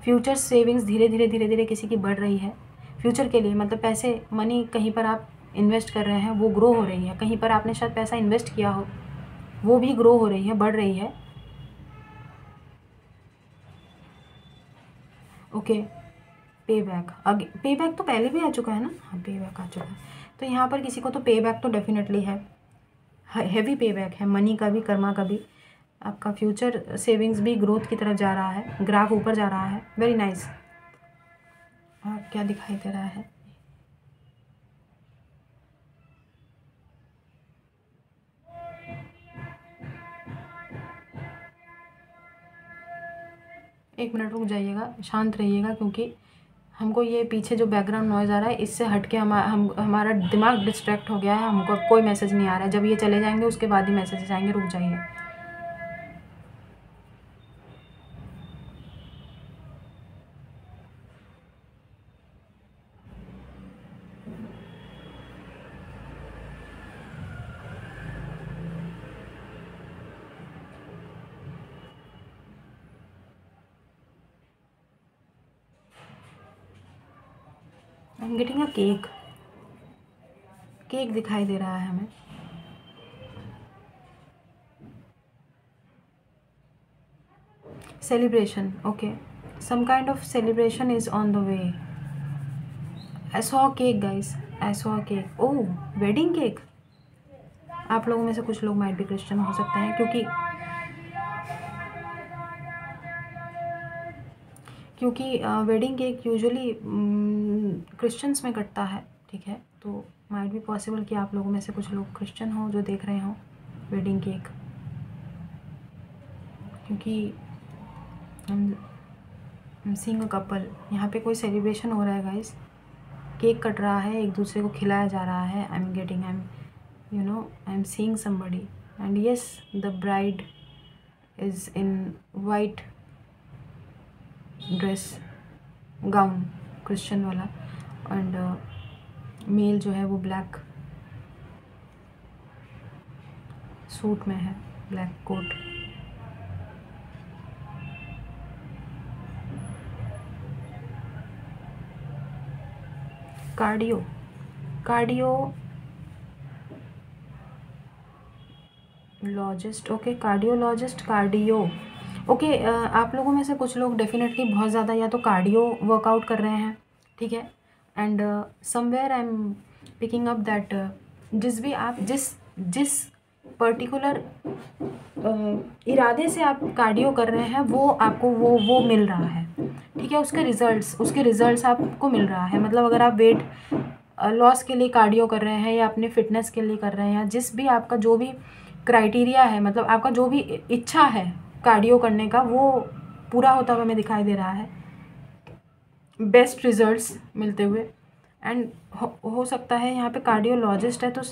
फ्यूचर सेविंग्स धीरे धीरे किसी की बढ़ रही है फ्यूचर के लिए, मतलब पैसे, मनी कहीं पर आप इन्वेस्ट कर रहे हैं वो ग्रो हो रही है, कहीं पर आपने शायद पैसा इन्वेस्ट किया हो वो भी ग्रो हो रही है, बढ़ रही है, ओके। पे बैक, आगे पे बैक तो पहले भी आ चुका है ना, हाँ पे बैक आ चुका है। तो यहाँ पर किसी को तो पे बैक तो डेफिनेटली है, हैवी पे बैक है, मनी का भी कर्मा का भी। आपका फ्यूचर सेविंग्स भी ग्रोथ की तरफ जा रहा है, ग्राफ ऊपर जा रहा है, वेरी नाइस। और क्या दिखाई दे रहा है? एक मिनट रुक जाइएगा, शांत रहिएगा, क्योंकि हमको ये पीछे जो बैकग्राउंड नॉइज़ आ रहा है इससे हट के हमारा दिमाग डिस्ट्रैक्ट हो गया है, हमको कोई मैसेज नहीं आ रहा है। जब ये चले जाएंगे उसके बाद ही मैसेजेस आएंगे, रुक जाइए। I am getting a cake, cake दिखाई दे रहा है हमें। Celebration, okay, some kind of celebration is on the way. I saw cake guys, I saw cake, oh wedding cake. आप लोगों में से कुछ लोग माइट भी क्रिश्चियन हो सकते हैं, क्योंकि वेडिंग केक यूजुअली क्रिश्चियंस में कटता है, ठीक है। तो माइट भी पॉसिबल कि आप लोगों में से कुछ लोग क्रिश्चियन हो जो देख रहे हो वेडिंग केक, क्योंकि हम सीइंग अ कपल, यहाँ पे कोई सेलिब्रेशन हो रहा है गाइस, केक कट रहा है, एक दूसरे को खिलाया जा रहा है। I am seeing somebody and yes the bride is in white dress, gown Christian वाला, एंड मेल जो है वो ब्लैक सूट में है, black coat. Cardiologist, okay, cardiologist, cardio, okay. आप लोगों में से कुछ लोग डेफिनेटली बहुत ज़्यादा या तो कार्डियो वर्कआउट कर रहे हैं, ठीक है। And somewhere I am picking up that जिस पर्टिकुलर इरादे से आप कार्डियो कर रहे हैं वो आपको वो मिल रहा है, ठीक है। उसके रिजल्ट्स आपको मिल रहा है। मतलब अगर आप वेट लॉस के लिए कार्डियो कर रहे हैं या अपने फिटनेस के लिए कर रहे हैं, या जिस भी आपका जो भी क्राइटेरिया है, मतलब आपका जो भी इच्छा है कार्डियो करने का, वो पूरा होता हुआ हमें दिखाई दे रहा है, बेस्ट रिजल्ट्स मिलते हुए। एंड हो सकता है यहाँ पे कार्डियोलॉजिस्ट है तो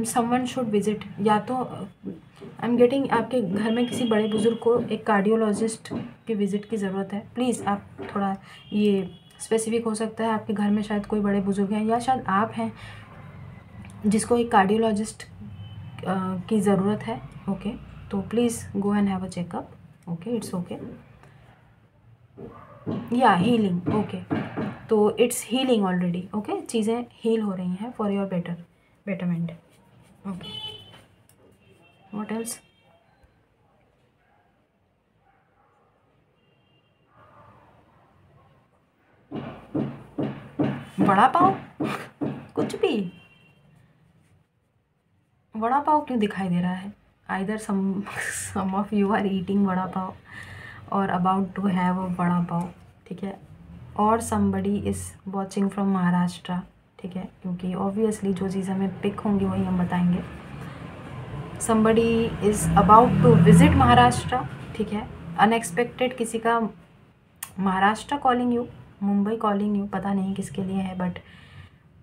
समवन शुड विजिट, या तो आई एम गेटिंग आपके घर में किसी बड़े बुजुर्ग को एक कार्डियोलॉजिस्ट की विज़िट की ज़रूरत है। प्लीज़ आप थोड़ा ये स्पेसिफिक हो सकता है, आपके घर में शायद कोई बड़े बुजुर्ग हैं, या शायद आप हैं जिसको एक कार्डियोलॉजिस्ट की ज़रूरत है, ओके। तो please go and have a checkup, okay, it's okay, या हीलिंग, ओके। तो इट्स हीलिंग ऑलरेडी, ओके, चीज़ें हील हो रही हैं for your betterment. Okay, what else? Vada pav? कुछ भी वड़ा पाव क्यों दिखाई दे रहा है? Either some of you are eating vada pav और about to have a vada pav, ठीक है, और somebody is watching from Maharashtra, ठीक है, क्योंकि ऑब्वियसली जो चीज़ हमें पिक होंगी वही हम बताएंगे। Somebody is about to visit Maharashtra, ठीक है, अनएक्सपेक्टेड किसी का Maharashtra calling you, Mumbai calling you, पता नहीं किसके लिए है, but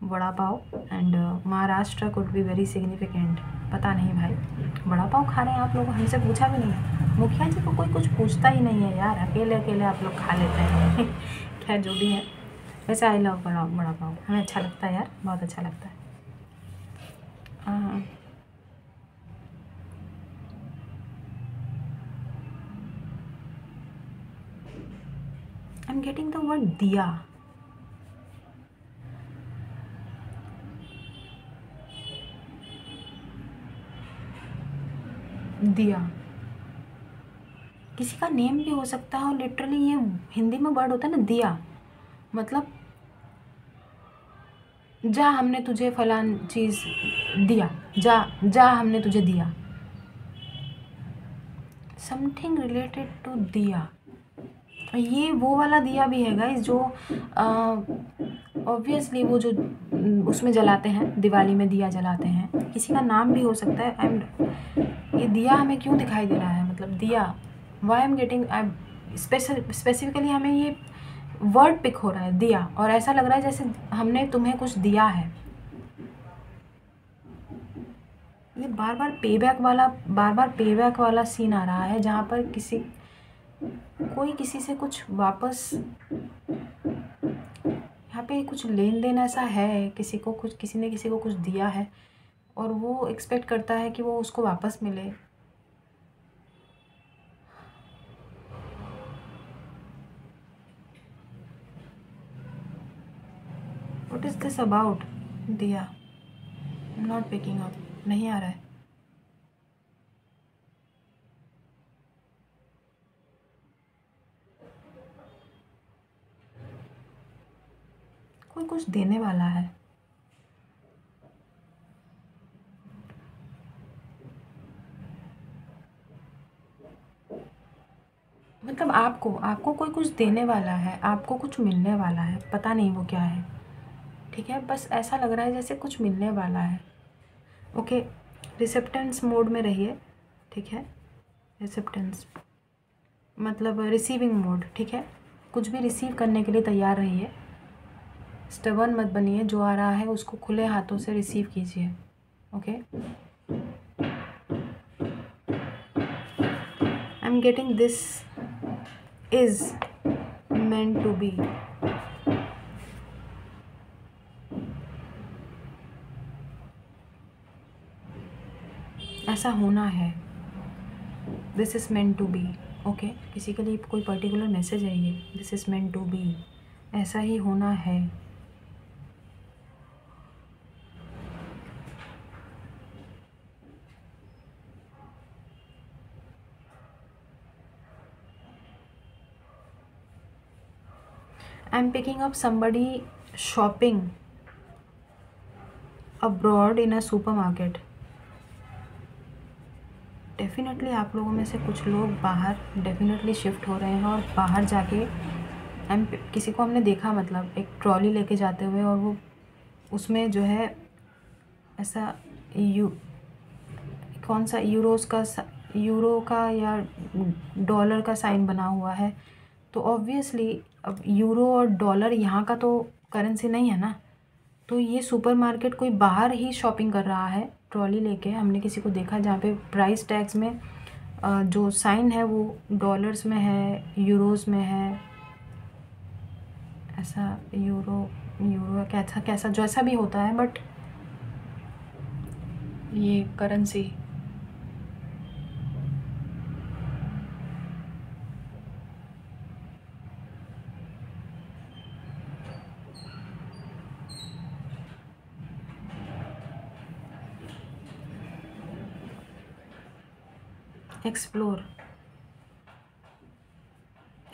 vada pav and Maharashtra could be very significant. पता नहीं भाई, वड़ा पाव खा रहे हैं आप लोग, हमसे पूछा भी नहीं। मुखिया जी को कोई कुछ पूछता ही नहीं है यार, अकेले अकेले आप लोग खा लेते हैं। खैर जो भी है, वैसे आई लव वड़ा पाव, हमें अच्छा लगता है यार, बहुत अच्छा लगता है। हाँ, आई एम गेटिंग द वर्ड दिया। दिया किसी का नेम भी हो सकता है, और लिटरली ये हिंदी में वर्ड होता है ना दिया, मतलब जा हमने तुझे फलान चीज़ दिया, जा हमने तुझे दिया, समथिंग रिलेटेड टू दिया। ये वो वाला दिया भी है गाइस जो ऑब्वियसली वो जो उसमें जलाते हैं, दिवाली में दिया जलाते हैं, किसी का नाम भी हो सकता है। एंड ये दिया हमें क्यों दिखाई दे रहा है, मतलब दिया, वाई एम गेटिंग, स्पेसिफिकली हमें ये वर्ड पिक हो रहा है दिया, और ऐसा लग रहा है जैसे हमने तुम्हें कुछ दिया है। ये बार बार पेबैक वाला सीन आ रहा है, जहाँ पर कोई किसी से कुछ वापस, यहाँ पे कुछ लेन देन ऐसा है, किसी ने किसी को कुछ दिया है और वो एक्सपेक्ट करता है कि वो उसको वापस मिले। What is this about? दिया, नॉट पिकिंग अप, नहीं आ रहा है। कोई कुछ देने वाला है, मतलब आपको कोई कुछ देने वाला है, आपको कुछ मिलने वाला है, पता नहीं वो क्या है, ठीक है, बस ऐसा लग रहा है जैसे कुछ मिलने वाला है। ओके, रिसेप्टेंस मोड में रहिए, ठीक है, रिसेप्टेंस मतलब रिसीविंग मोड, ठीक है, कुछ भी रिसीव करने के लिए तैयार रहिए, स्टबर्न मत बनिए, जो आ रहा है उसको खुले हाथों से रिसीव कीजिए। Okay, I am getting this is meant to be, ऐसा होना है, this is meant to be. Okay, किसी के लिए कोई पर्टिकुलर मैसेज है ये, this is meant to be, ऐसा ही होना है। I am picking up somebody shopping abroad in a supermarket। Definitely आप लोगों में से कुछ लोग बाहर डेफिनेटली शिफ्ट हो रहे हैं, और बाहर जाके किसी को हमने देखा, मतलब एक ट्रॉली लेके जाते हुए, और वो उसमें जो है ऐसा कौन सा यूरो का या डॉलर का साइन बना हुआ है। तो ऑब्वियसली अब यूरो और डॉलर यहाँ का तो करेंसी नहीं है ना, तो ये सुपरमार्केट कोई बाहर ही शॉपिंग कर रहा है ट्रॉली लेके। हमने किसी को देखा जहाँ पे प्राइस टैग्स में जो साइन है वो डॉलर्स में है, यूरोस में है, ऐसा यूरो कैसा जैसा भी होता है, बट ये करेंसी एक्सप्लोर,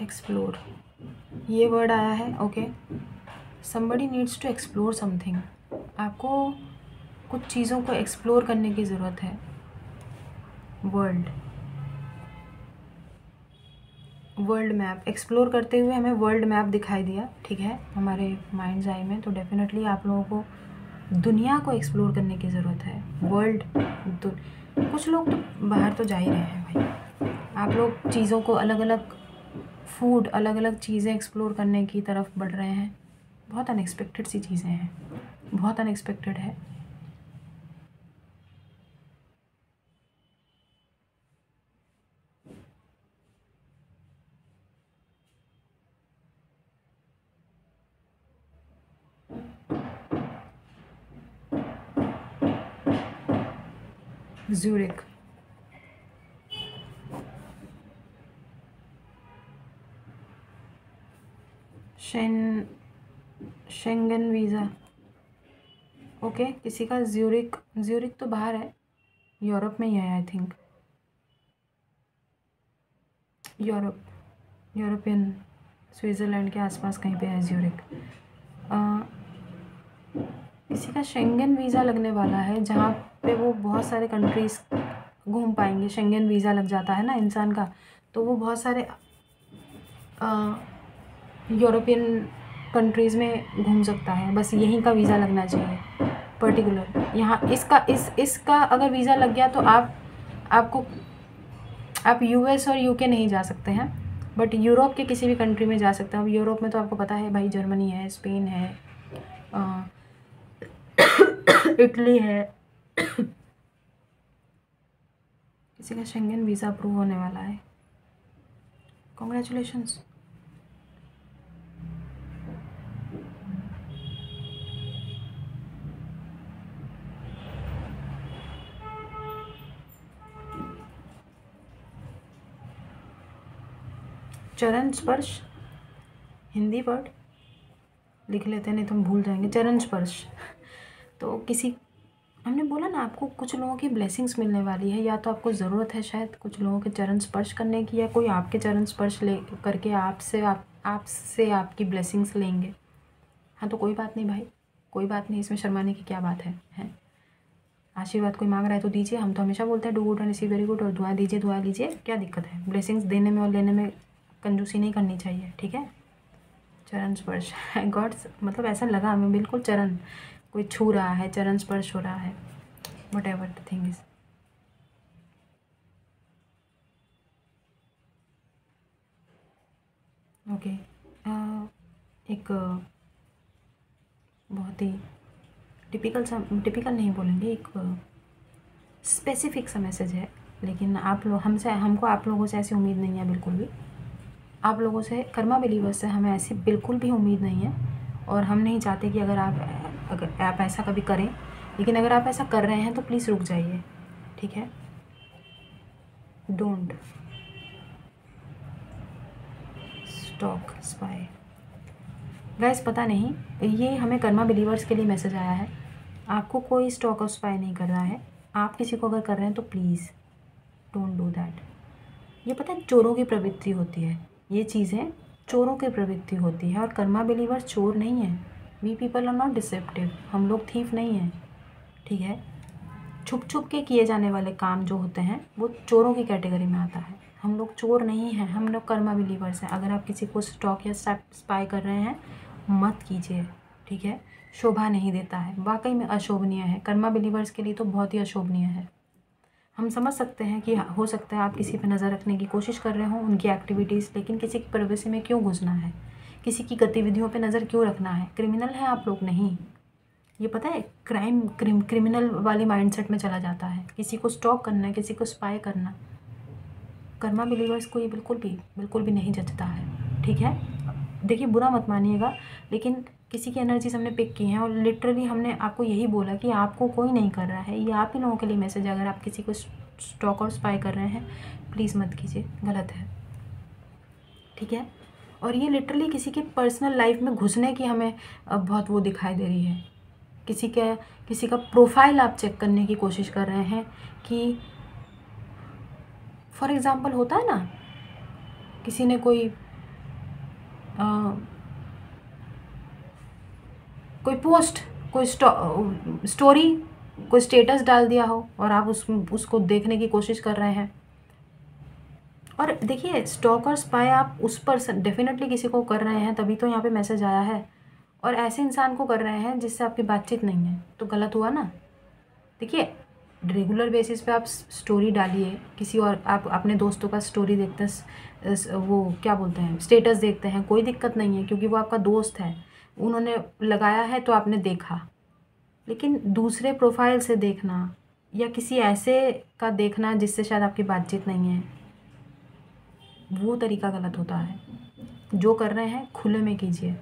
एक्सप्लोर ये वर्ड आया है। Okay, somebody needs to explore something. आपको कुछ चीज़ों को एक्सप्लोर करने की ज़रूरत है। वर्ल्ड, वर्ल्ड मैप एक्सप्लोर करते हुए हमें वर्ल्ड मैप दिखाई दिया, ठीक है, हमारे माइंड्स आई में। तो डेफिनेटली आप लोगों को दुनिया को एक्सप्लोर करने की ज़रूरत है। वर्ल्ड, कुछ लोग तो बाहर तो जा ही रहे हैं भाई। आप लोग चीज़ों को अलग अलग, फूड, अलग अलग चीज़ें एक्सप्लोर करने की तरफ बढ़ रहे हैं। बहुत अनएक्सपेक्टेड सी चीज़ें हैं, बहुत अनएक्सपेक्टेड है। Zurich, Schengen visa. ओके, किसी का ज़्यूरिक, ज़्यूरिक तो बाहर है, यूरोप में ही है आई थिंक। यूरोपियन, स्विट्ज़रलैंड के आसपास कहीं पे है ज़्यूरिक। किसी का शेंगन वीज़ा लगने वाला है, जहाँ पे वो बहुत सारे कंट्रीज़ घूम पाएंगे। शेंगन वीज़ा लग जाता है ना इंसान का, तो वो बहुत सारे यूरोपियन कंट्रीज़ में घूम सकता है। बस यहीं का वीज़ा लगना चाहिए पर्टिकुलर। यहाँ इसका अगर वीज़ा लग गया तो आप यूएस और यूके नहीं जा सकते हैं, बट यूरोप के किसी भी कंट्री में जा सकते हैं। अब यूरोप में तो आपको पता है भाई, जर्मनी है, स्पेन है, इटली है। किसी का शेंगन वीज़ा अप्रूव होने वाला है, कॉन्ग्रेचुलेशंस। चरण स्पर्श, हिंदी वर्ड लिख लेते हैं, नहीं तो हम भूल जाएंगे। चरण स्पर्श, तो किसी, हमने बोला ना आपको कुछ लोगों की ब्लेसिंग्स मिलने वाली है, या तो आपको ज़रूरत है शायद कुछ लोगों के चरण स्पर्श करने की, या कोई आपके चरण स्पर्श ले करके आपसे आपकी ब्लेसिंग्स लेंगे। हाँ, तो कोई बात नहीं भाई, कोई बात नहीं, इसमें शर्माने की क्या बात है। आशीर्वाद कोई मांग रहा है तो दीजिए। हम तो हमेशा बोलते हैं do good and receive very good, और दुआ दीजिए, दुआ लीजिए, क्या दिक्कत है। ब्लेसिंग्स देने में और लेने में कंजूसी नहीं करनी चाहिए, ठीक है। चरण स्पर्श गॉड्स, मतलब ऐसा लगा हमें बिल्कुल चरण कोई छू रहा है, चरण स्पर्श हो रहा है, what ever the thing is. Okay, एक बहुत ही टिपिकल नहीं बोलेंगे, एक स्पेसिफिक सा मैसेज है, लेकिन हमको आप लोगों से ऐसी उम्मीद नहीं है बिल्कुल भी। आप लोगों से, कर्मा बिलीवर्स से हमें ऐसी बिल्कुल भी उम्मीद नहीं है, और हम नहीं चाहते कि अगर आप ऐसा कभी करें। लेकिन अगर आप ऐसा कर रहे हैं तो प्लीज़ रुक जाइए, ठीक है। Don't stock spy. गाइस, पता नहीं, ये हमें कर्मा बिलीवर्स के लिए मैसेज आया है। आपको कोई स्टॉक और स्पाई नहीं कर रहा है। आप किसी को अगर कर रहे हैं तो प्लीज़ डोंट डू दैट। ये पता है चोरों की प्रवृत्ति होती है, ये चीज़ें चोरों की प्रवृत्ति होती है, और कर्मा बिलीवर्स चोर नहीं है। We people are not deceptive, हम लोग थीफ नहीं हैं, ठीक है। छुप छुप के किए जाने वाले काम जो होते हैं वो चोरों की कैटेगरी में आता है। हम लोग चोर नहीं हैं, हम लोग कर्मा बिलीवर्स हैं। अगर आप किसी को स्टॉक या स्पाई कर रहे हैं, मत कीजिए, ठीक है। शोभा नहीं देता है, वाकई में अशोभनीय है। कर्मा बिलीवर्स के लिए तो बहुत ही अशोभनीय है। हम समझ सकते हैं कि हो सकता है आप किसी पर नज़र रखने की कोशिश कर रहे हो, उनकी एक्टिविटीज़, लेकिन किसी की प्राइवेसी में क्यों घुसना है, किसी की गतिविधियों पे नज़र क्यों रखना है। क्रिमिनल हैं आप लोग नहीं, ये पता है। क्रिमिनल वाली माइंडसेट में चला जाता है, किसी को स्टॉक करना, किसी को स्पाई करना। कर्मा बिलीवर्स को ये बिल्कुल भी नहीं जचता है, ठीक है। देखिए, बुरा मत मानिएगा, लेकिन किसी की एनर्जीज हमने पिक की हैं, और लिटरली हमने आपको यही बोला कि आपको कोई नहीं कर रहा है। ये आप ही लोगों के लिए मैसेज है। अगर आप किसी को स्टॉक और स्पाई कर रहे हैं, प्लीज़ मत कीजिए, गलत है, ठीक है। और ये लिटरली किसी के पर्सनल लाइफ में घुसने की हमें बहुत वो दिखाई दे रही है। किसी का प्रोफाइल आप चेक करने की कोशिश कर रहे हैं कि फॉर एग्ज़ाम्पल होता है ना, किसी ने कोई पोस्ट, कोई स्टोरी, कोई स्टेटस डाल दिया हो और आप उसको देखने की कोशिश कर रहे हैं। और देखिए, स्टॉक और स्पाई आप उस पर्सन डेफिनेटली किसी को कर रहे हैं, तभी तो यहाँ पे मैसेज आया है, और ऐसे इंसान को कर रहे हैं जिससे आपकी बातचीत नहीं है, तो गलत हुआ ना। देखिए, रेगुलर बेसिस पे आप स्टोरी डालिए किसी और, आप अपने दोस्तों का स्टोरी देखते हैं, वो क्या बोलते हैं, स्टेटस देखते हैं, कोई दिक्कत नहीं है, क्योंकि वो आपका दोस्त है, उन्होंने लगाया है तो आपने देखा। लेकिन दूसरे प्रोफाइल से देखना या किसी ऐसे का देखना जिससे शायद आपकी बातचीत नहीं है, वो तरीका गलत होता है। जो कर रहे हैं खुले में कीजिए,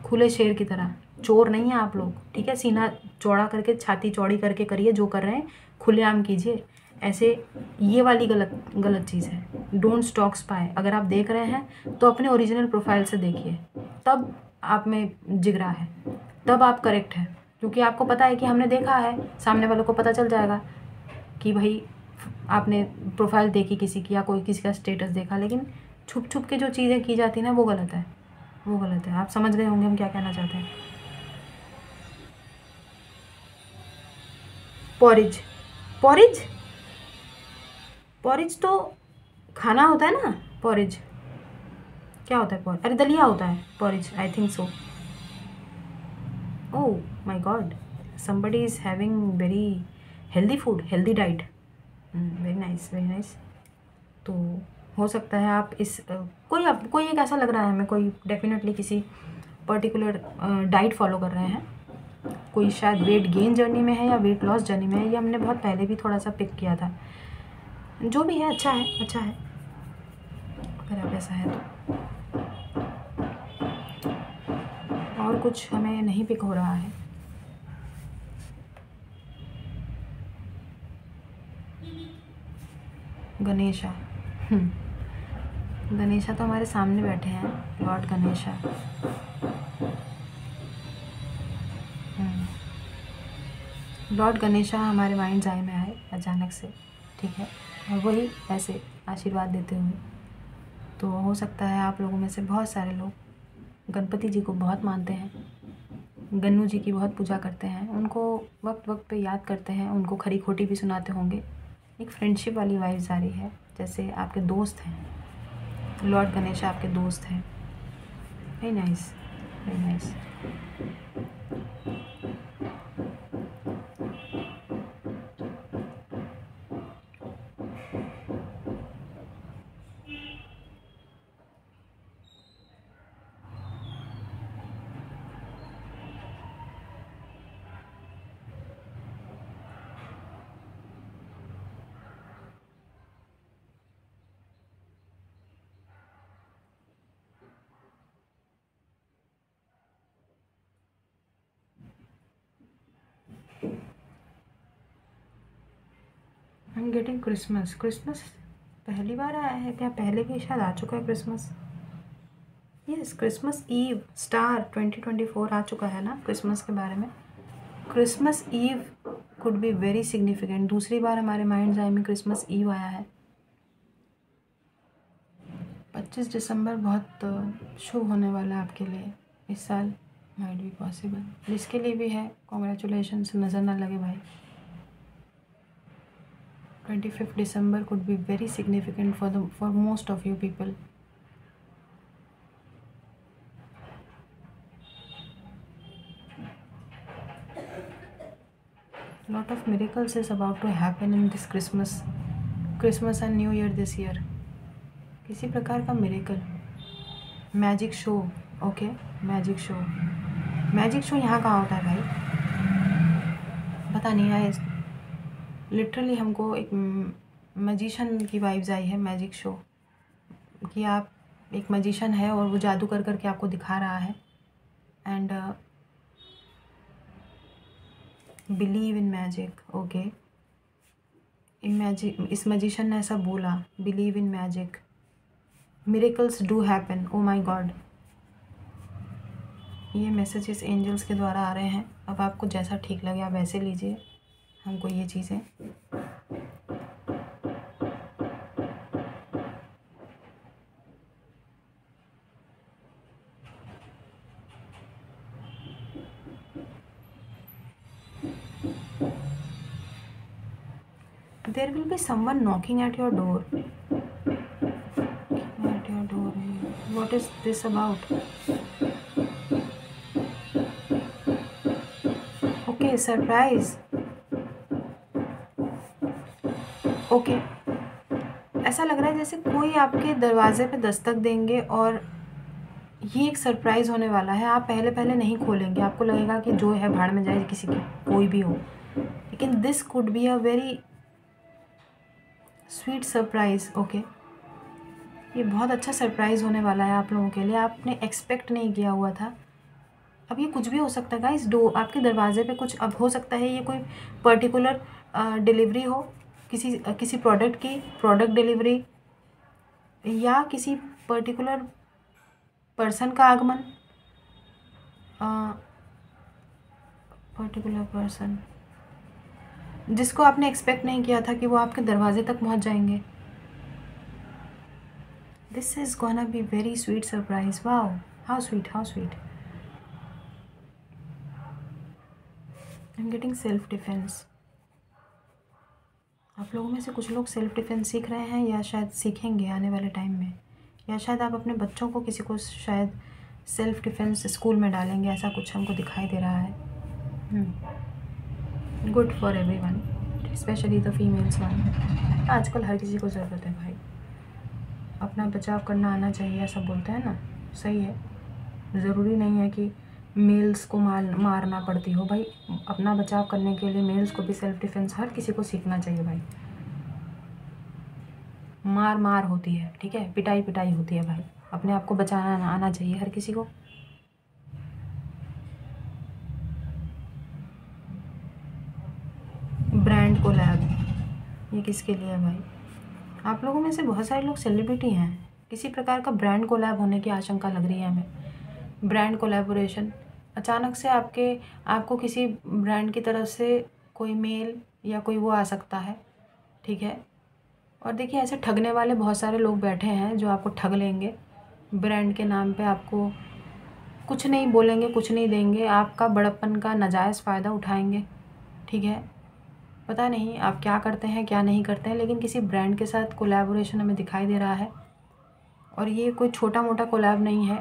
खुले शेर की तरह। चोर नहीं है आप लोग, ठीक है? सीना चौड़ा करके, छाती चौड़ी करके करिए, जो कर रहे हैं खुलेआम कीजिए। ऐसे ये वाली गलत चीज़ है। Don't stock spy. अगर आप देख रहे हैं तो अपने ओरिजिनल प्रोफाइल से देखिए, तब आप में जिगरा है, तब आप करेक्ट हैं, क्योंकि आपको पता है कि हमने देखा है, सामने वालों को पता चल जाएगा कि भाई आपने प्रोफाइल देखी किसी की, या कोई किसी का स्टेटस देखा। लेकिन छुप छुप के जो चीज़ें की जाती हैं ना, वो गलत है, वो गलत है। आप समझ गए होंगे हम क्या कहना चाहते हैं। पॉरिज, पॉरिज, पॉरिज तो खाना होता है ना। पॉरिज क्या होता है? अरे दलिया होता है porridge, I think so. Oh my God, somebody is having very healthy food, healthy diet, very nice, very nice. तो हो सकता है आप इस कोई एक ऐसा लग रहा है हमें, कोई डेफिनेटली किसी पर्टिकुलर डाइट फॉलो कर रहे हैं, कोई शायद वेट गेन जर्नी में है या वेट लॉस जर्नी में है। ये हमने बहुत पहले भी थोड़ा सा पिक किया था। जो भी है अच्छा है, अच्छा है, अगर आप ऐसा है तो। और कुछ हमें नहीं पिक हो रहा है। गणेशा, गणेशा तो हमारे सामने बैठे हैं, लॉर्ड गणेशा। लॉर्ड गणेशा हमारे माइंड्स आई में आए अचानक से, ठीक है, और वही ऐसे आशीर्वाद देते हुए। तो हो सकता है आप लोगों में से बहुत सारे लोग गणपति जी को बहुत मानते हैं, गन्नू जी की बहुत पूजा करते हैं, उनको वक्त वक्त पे याद करते हैं, उनको खरी खोटी भी सुनाते होंगे। एक फ्रेंडशिप वाली वाइब्स आ रही है, जैसे आपके दोस्त हैं, लॉर्ड गणेशा आपके दोस्त हैं। Very nice, very nice. I am getting Christmas. Christmas पहली बार आया है क्या? पहले भी शायद आ चुका है Christmas. Yes, Christmas Eve star 2024 आ चुका है ना क्रिसमस के बारे में। Christmas Eve could be very significant. दूसरी बार हमारे माइंड्स आई में क्रिसमस ईव आया है। 25 दिसंबर बहुत शुभ होने वाला है आपके लिए इस साल, माइट बी पॉसिबल। जिसके लिए भी है कॉन्ग्रेचुलेशन, नज़र ना लगे भाई। 25 December could be very significant for most of you people. Lot of miracles is about to happen in this Christmas and New Year this year. किसी प्रकार का miracle, magic show, okay, magic show. Magic show यहाँ कहाँ होता है भाई? पता नहीं है। लिटरली हमको एक मैजिशियन की वाइब्स आई है मैजिक शो कि आप एक मैजिशियन है और वो जादू कर करके आपको दिखा रहा है। And believe in magic, okay. इस मैजिशियन ने ऐसा बोला, believe in magic, miracles do happen. Oh my God, ये मैसेजेस एंजल्स के द्वारा आ रहे हैं। अब आपको जैसा ठीक लगे आप वैसे लीजिए। हमको ये चीज़ें there will be someone knocking at your door. At your door. What is this about? Okay, surprise. Okay. ऐसा लग रहा है जैसे कोई आपके दरवाजे पे दस्तक देंगे और ये एक सरप्राइज़ होने वाला है. आप पहले पहले नहीं खोलेंगे, आपको लगेगा कि जो है भाड़ में जाए, किसी की कोई भी हो. लेकिन this could be a very sweet surprise. Okay, ये बहुत अच्छा सरप्राइज़ होने वाला है आप लोगों के लिए. आपने एक्सपेक्ट नहीं किया हुआ था. अब ये कुछ भी हो सकता है गाइस. आपके दरवाजे पे कुछ अब हो सकता है. ये कोई पर्टिकुलर डिलीवरी हो, किसी प्रोडक्ट की, प्रोडक्ट डिलीवरी, या किसी पर्टिकुलर पर्सन का आगमन. पर्टिकुलर पर्सन जिसको आपने एक्सपेक्ट नहीं किया था कि वो आपके दरवाजे तक पहुंच जाएंगे. This is gonna be very sweet surprise. Wow, how sweet, how sweet. I am getting self defence. आप लोगों में से कुछ लोग सेल्फ डिफेंस सीख रहे हैं या शायद सीखेंगे आने वाले टाइम में, या शायद आप अपने बच्चों को किसी को शायद सेल्फ डिफेंस स्कूल में डालेंगे. ऐसा कुछ हमको दिखाई दे रहा है. Good for everyone, specially the females one. आजकल हर किसी को ज़रूरत है भाई. अपना बचाव करना आना चाहिए, ऐसा बोलते हैं ना. सही है. ज़रूरी नहीं है कि मेल्स को मारना पड़ती हो भाई. अपना बचाव करने के लिए मेल्स को भी सेल्फ डिफेंस हर किसी को सीखना चाहिए भाई. मार होती है, ठीक है, पिटाई होती है भाई. अपने आप को बचाना आना चाहिए हर किसी को. ब्रांड कोलैब, ये किसके लिए है भाई? आप लोगों में से बहुत सारे लोग सेलिब्रिटी हैं. किसी प्रकार का ब्रांड कोलैब होने की आशंका लग रही है हमें. ब्रांड कोलैबोरेशन अचानक से आपको किसी ब्रांड की तरफ से कोई मेल या कोई वो आ सकता है, ठीक है. और देखिए, ऐसे ठगने वाले बहुत सारे लोग बैठे हैं जो आपको ठग लेंगे. ब्रांड के नाम पे आपको कुछ नहीं बोलेंगे, कुछ नहीं देंगे, आपका बड़प्पन का नाजायज़ फ़ायदा उठाएंगे, ठीक है. पता नहीं आप क्या करते हैं, क्या नहीं करते हैं, लेकिन किसी ब्रांड के साथ कोलैबोरेशन हमें दिखाई दे रहा है. और ये कोई छोटा मोटा कोलैब नहीं है.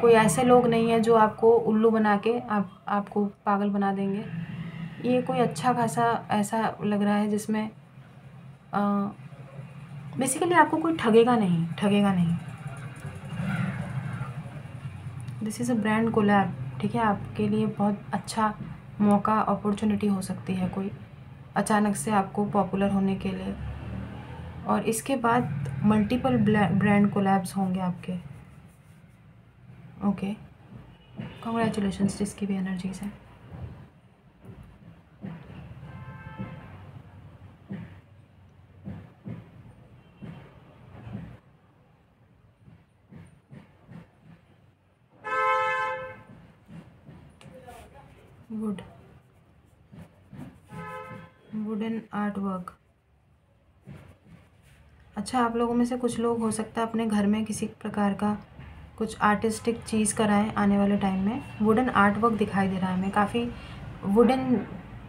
कोई ऐसे लोग नहीं है जो आपको उल्लू बना के आपको पागल बना देंगे. ये कोई अच्छा खासा ऐसा लग रहा है जिसमें बेसिकली आपको कोई ठगेगा नहीं. This is a brand collab, ठीक है. आपके लिए बहुत अच्छा मौका, अपॉर्चुनिटी हो सकती है कोई अचानक से आपको पॉपुलर होने के लिए. और इसके बाद मल्टीपल ब्रांड कोलैब्स होंगे आपके. ओके, कॉन्ग्रेचुलेशंस जिसकी भी एनर्जीज है. Wooden art work. अच्छा, आप लोगों में से कुछ लोग हो सकता है अपने घर में किसी प्रकार का कुछ आर्टिस्टिक चीज़ कराएं आने वाले टाइम में. वुडन आर्ट वर्क दिखाई दे रहा है हमें. काफ़ी वुडन,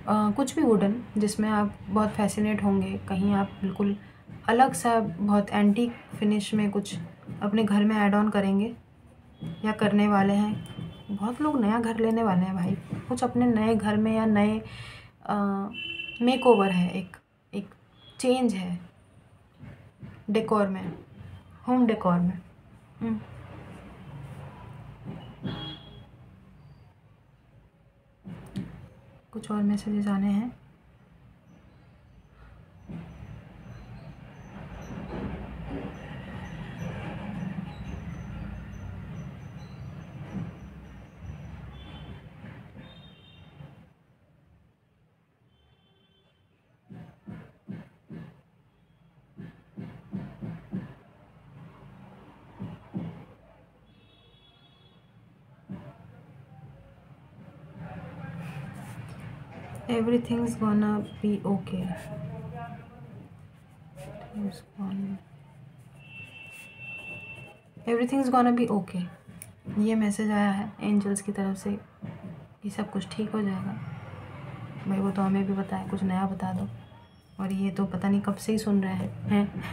कुछ भी वुडन जिसमें आप बहुत फैसिनेट होंगे. कहीं आप बिल्कुल अलग सा बहुत एंटीक फिनिश में कुछ अपने घर में ऐड ऑन करेंगे या करने वाले हैं. बहुत लोग नया घर लेने वाले हैं भाई. कुछ अपने नए घर में या नए मेकओवर है, एक चेंज है डेकोर में, होम डेकोर में. कुछ और मैसेजेस आने हैं. Everything's gonna be okay. Everything's gonna be okay. ये मैसेज आया है एंजल्स की तरफ से कि सब कुछ ठीक हो जाएगा. भाई वो तो हमें भी बताए, कुछ नया बता दो. और ये तो पता नहीं कब से ही सुन रहे हैं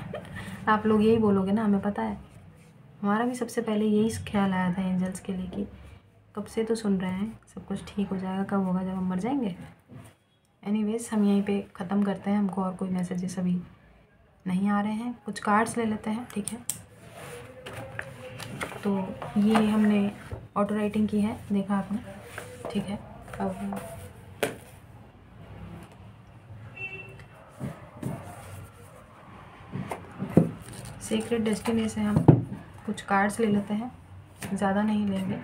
आप लोग यही बोलोगे ना, हमें पता है। हमारा भी सबसे पहले यही ख्याल आया था एंजल्स के लिए कि कब से तो सुन रहे हैं, सब कुछ ठीक हो जाएगा। कब होगा? जब हम मर जाएंगे। एनीवेज हम यहीं पे ख़त्म करते हैं, हमको और कोई मैसेजेस अभी नहीं आ रहे हैं। कुछ कार्ड्स ले लेते हैं, ठीक है। तो ये हमने ऑटो राइटिंग की है, देखा आपने, ठीक है। अब सीक्रेट डेस्टिनी से हम कुछ कार्ड्स ले लेते हैं, ज़्यादा नहीं लेंगे।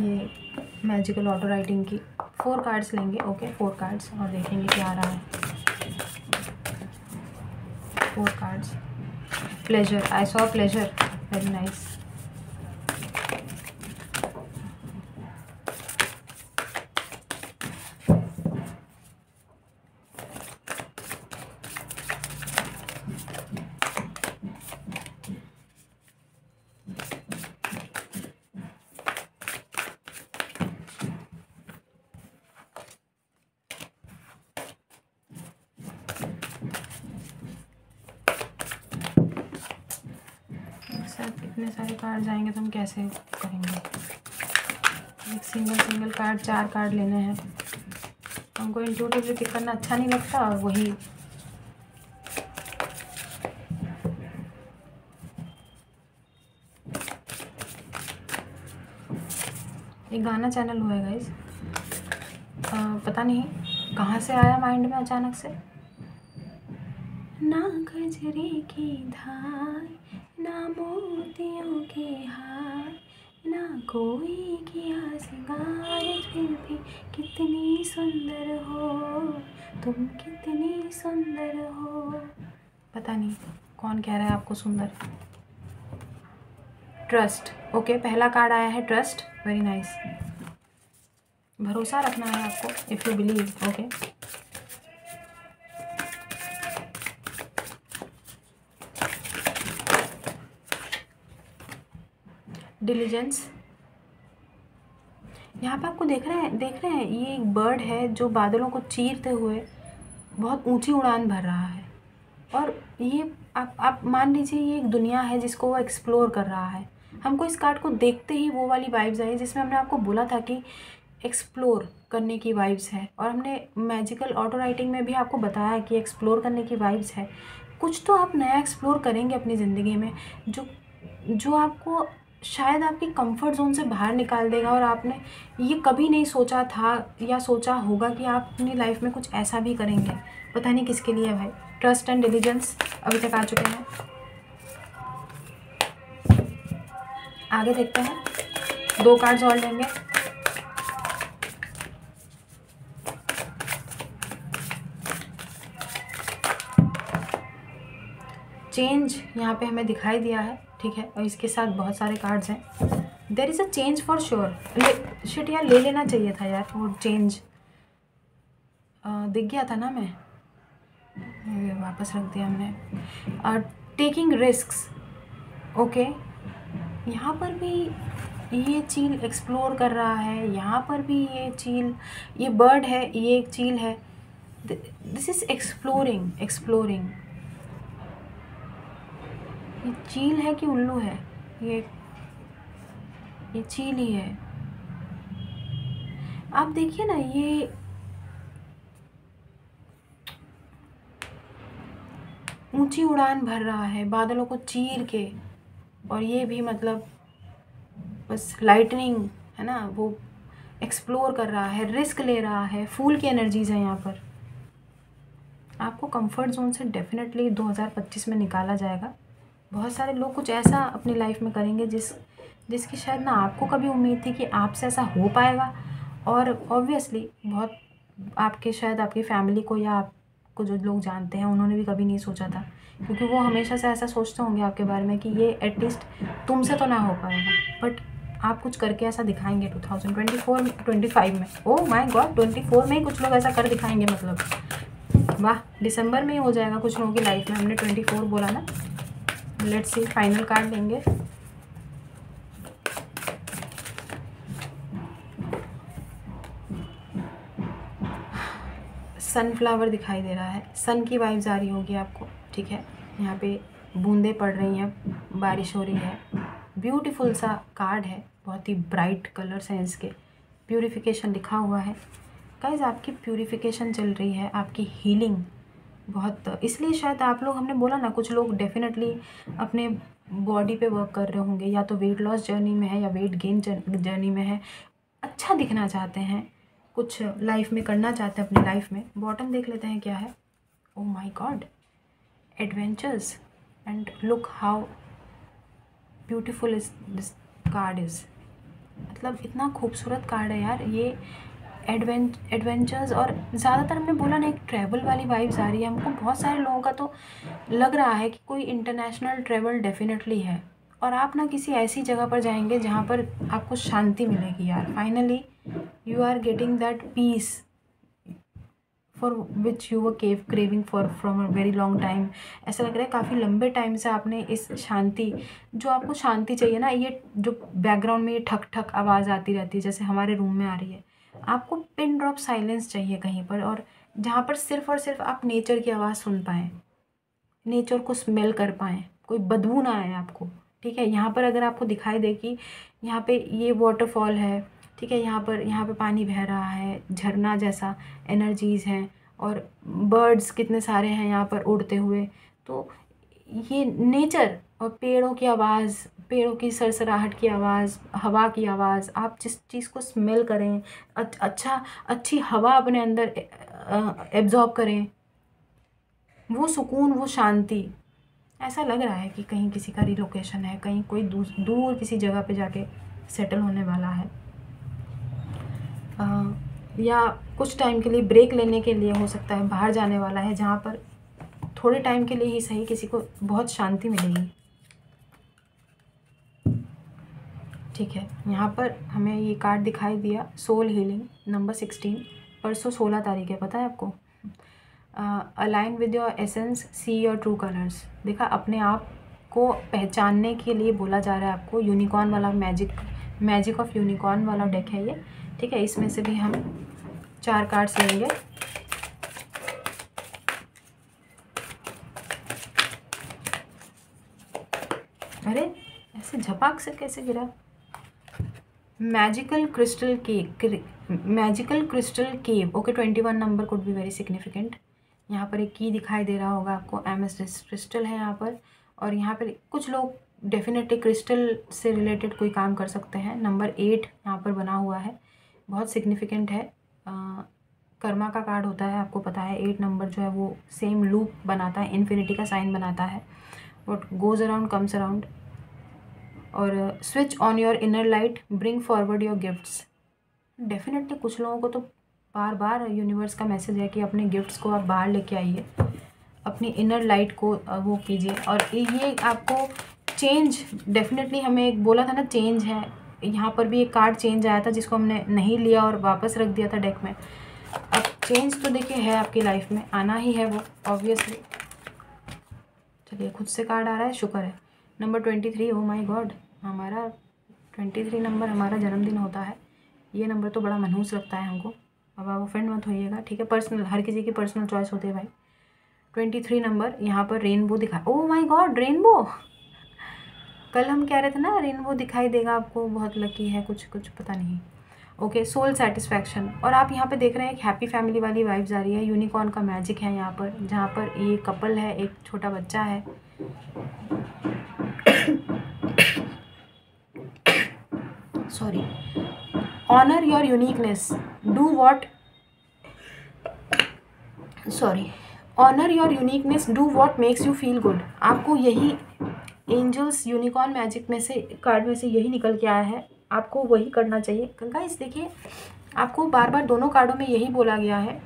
ये मैजिकल ऑटो राइटिंग की 4 कार्ड्स लेंगे, ओके 4 कार्ड्स, और देखेंगे क्या आ रहा है। 4 cards. Pleasure, I saw pleasure, very nice. इतने सारे कार्ड आएंगे तो हम कैसे करेंगे? एक सिंगल कार्ड, 4 कार्ड लेने हैं। हमको इंट्यूटिवली पिक करना अच्छा नहीं लगता, और वही एक गाना चैनल हुआ है गाइस, पता नहीं कहाँ से आया माइंड में अचानक से। ना गजरे की धार, ना मोतियों के हार, ना कोई किया सिंगार, फिर भी कितनी सुंदर हो तुम, कितनी सुंदर हो। पता नहीं कौन कह रहा है आपको सुंदर। ट्रस्ट, ओके, पहला कार्ड आया है ट्रस्ट, वेरी नाइस। भरोसा रखना है आपको, if you believe, okay. Diligence, यहाँ पे आपको देख रहे हैं ये एक बर्ड है जो बादलों को चीरते हुए बहुत ऊंची उड़ान भर रहा है। और ये आप मान लीजिए ये एक दुनिया है जिसको वो एक्सप्लोर कर रहा है। हमको इस कार्ड को देखते ही वो वाली वाइब्स आई जिसमें हमने आपको बोला था कि एक्सप्लोर करने की वाइब्स है, और हमने मैजिकल ऑटो राइटिंग में भी आपको बताया कि एक्सप्लोर करने की वाइब्स है। कुछ तो आप नया एक्सप्लोर करेंगे अपनी ज़िंदगी में, जो आपको शायद आपकी कंफर्ट जोन से बाहर निकाल देगा, और आपने ये कभी नहीं सोचा था या सोचा होगा कि आप अपनी लाइफ में कुछ ऐसा भी करेंगे। पता नहीं किसके लिए भाई। ट्रस्ट एंड डिलीजेंस अभी तक आ चुके हैं। आगे देखते हैं, 2 कार्ड्स और लेंगे। चेंज यहाँ पे हमें दिखाई दिया है, ठीक है, और इसके साथ बहुत सारे कार्ड्स हैं। There is a change for sure. Shit यार, ले लेना चाहिए था यार वो चेंज, दिख गया था ना, मैं वापस रख दिया हमने। टेकिंग रिस्क्स, ओके, यहाँ पर भी ये चील एक्सप्लोर कर रहा है, यहाँ पर भी ये चील, ये बर्ड है, ये एक चील है। This is exploring. ये चील है कि उल्लू है? ये चील ही है। आप देखिए ना, ये ऊंची उड़ान भर रहा है बादलों को चीर के, और ये भी मतलब बस लाइटनिंग है ना, वो एक्सप्लोर कर रहा है, रिस्क ले रहा है। फूल की एनर्जीज है यहाँ पर। आपको कंफर्ट जोन से डेफिनेटली 2025 में निकाला जाएगा। बहुत सारे लोग कुछ ऐसा अपनी लाइफ में करेंगे जिसकी शायद ना आपको कभी उम्मीद थी कि आपसे ऐसा हो पाएगा, और ऑब्वियसली बहुत आपके शायद आपकी फैमिली को या आपको जो लोग जानते हैं उन्होंने भी कभी नहीं सोचा था, क्योंकि वो हमेशा से ऐसा सोचते होंगे आपके बारे में कि ये एटलीस्ट तुमसे तो ना हो पाएगा, बट आप कुछ करके ऐसा दिखाएंगे 2024-25 में। ओह माय गॉड, 24 में ही कुछ लोग ऐसा कर दिखाएंगे, मतलब वाह, दिसंबर में ही हो जाएगा कुछ लोगों की लाइफ में। हमने 24 बोला ना। लेट्स सी, फाइनल कार्ड लेंगे। सनफ्लावर दिखाई दे रहा है, सन की वाइब्स आ रही होगी आपको, ठीक है। यहाँ पे बूंदें पड़ रही हैं, बारिश हो रही है। ब्यूटीफुल सा कार्ड है, बहुत ही ब्राइट कलर्स हैं इसके। प्यूरिफिकेशन लिखा हुआ है गाइस, आपकी प्यूरिफिकेशन चल रही है, आपकी हीलिंग बहुत, इसलिए शायद आप लोग, हमने बोला ना, कुछ लोग डेफिनेटली अपने बॉडी पे वर्क कर रहे होंगे, या तो वेट लॉस जर्नी में है या वेट गेन जर्नी में है, अच्छा दिखना चाहते हैं, कुछ लाइफ में करना चाहते हैं अपनी लाइफ में। बॉटम देख लेते हैं क्या है। Oh my God, adventures and look how beautiful is this card is. मतलब इतना खूबसूरत कार्ड है यार ये। एडवेंचर्स, और ज़्यादातर हमने बोला ना, एक ट्रैवल वाली वाइब्स आ रही है हमको। बहुत सारे लोगों का तो लग रहा है कि कोई इंटरनेशनल ट्रैवल डेफिनेटली है, और आप ना किसी ऐसी जगह पर जाएंगे जहाँ पर आपको शांति मिलेगी यार। Finally you are getting that peace for which you were craving for from a very long time. ऐसा लग रहा है काफ़ी लंबे टाइम से आपने इस शांति, जो आपको शांति चाहिए ना, ये जो बैकग्राउंड में ये ठक ठक आवाज़ आती रहती है जैसे हमारे रूम में आ रही है, आपको पिन ड्रॉप साइलेंस चाहिए कहीं पर, और जहाँ पर सिर्फ और सिर्फ आप नेचर की आवाज़ सुन पाएँ, नेचर को स्मेल कर पाएँ, कोई बदबू ना आए आपको, ठीक है। यहाँ पर अगर आपको दिखाई दे कि यहाँ पे ये वाटरफॉल है, ठीक है, यहाँ पे पानी बह रहा है, झरना जैसा एनर्जीज़ हैं, और बर्ड्स कितने सारे हैं यहाँ पर उड़ते हुए, तो ये नेचर और पेड़ों की आवाज़, पेड़ों की सरसराहट की आवाज़, हवा की आवाज़, आप जिस चीज़ को स्मेल करें, अच्छी हवा अपने अंदर एब्जॉर्ब करें, वो सुकून, वो शांति, ऐसा लग रहा है कि कहीं किसी का रिलोकेशन है, कहीं कोई दूर किसी जगह पे जाके सेटल होने वाला है, या कुछ टाइम के लिए ब्रेक लेने के लिए हो सकता है बाहर जाने वाला है, जहाँ पर थोड़े टाइम के लिए ही सही किसी को बहुत शांति मिलेगी, ठीक है। यहाँ पर हमें ये कार्ड दिखाई दिया, सोल हीलिंग नंबर 16, परसों 16 तारीख है, पता है आपको। Align with your essence, see your true colours. देखा, अपने आप को पहचानने के लिए बोला जा रहा है आपको। यूनिकॉर्न वाला मैजिक ऑफ यूनिकॉर्न वाला डेक है ये, ठीक है। इसमें से भी हम 4 कार्ड्स लेंगे। अरे ऐसे झपाक से कैसे गिरा। Magical crystal cave, okay. 21 number could be very significant. यहाँ पर एक की दिखाई दे रहा होगा आपको, एमेथिस्ट क्रिस्टल है यहाँ पर, और यहाँ पर कुछ लोग डेफिनेटली क्रिस्टल से रिलेटेड कोई काम कर सकते हैं। नंबर 8 यहाँ पर बना हुआ है, बहुत सिग्निफिकेंट है। कर्मा का कार्ड होता है, आपको पता है। 8 नंबर जो है वो सेम लूप बनाता है, इन्फिनिटी का साइन बनाता है, what goes around comes around. और switch on your inner light, bring forward your gifts. Definitely कुछ लोगों को तो बार बार यूनिवर्स का मैसेज है कि अपने गिफ्ट्स को आप बाहर लेके आइए, अपनी इनर लाइट को वो कीजिए। और ये आपको चेंज, डेफिनेटली हमें एक बोला था ना, चेंज है। यहाँ पर भी एक कार्ड चेंज आया था जिसको हमने नहीं लिया और वापस रख दिया था डेक में। अब चेंज तो देखिए है आपकी लाइफ में, आना ही है वो, ऑब्वियसली। चलिए, खुद से कार्ड आ रहा है, शुक्र है। नंबर 23, ओ माय गॉड, हमारा 23 नंबर हमारा जन्मदिन होता है। ये नंबर तो बड़ा मनहूस लगता है हमको। अब आप ऑफेंड मत होइएगा, ठीक है। पर्सनल, हर किसी की पर्सनल चॉइस होती है भाई। 23 नंबर, यहाँ पर रेनबो दिखा, ओ माय गॉड, रेनबो। कल हम कह रहे थे ना रेनबो दिखाई देगा आपको, बहुत लकी है, कुछ पता नहीं। Okay, soul satisfaction. और आप यहाँ पे देख रहे हैं एक हैप्पी फैमिली वाली वाइब्स आ रही है। यूनिकॉर्न का मैजिक है यहाँ पर, जहाँ पर ये कपल है, एक छोटा बच्चा है। Sorry. Honour your uniqueness, do what, honour your uniqueness, do what makes you feel good. आपको यही एंजल्स यूनिकॉर्न मैजिक में से, कार्ड में से यही निकल के आया है, आपको वही करना चाहिए। गाइस देखिए, आपको बार बार दोनों कार्डों में यही बोला गया है।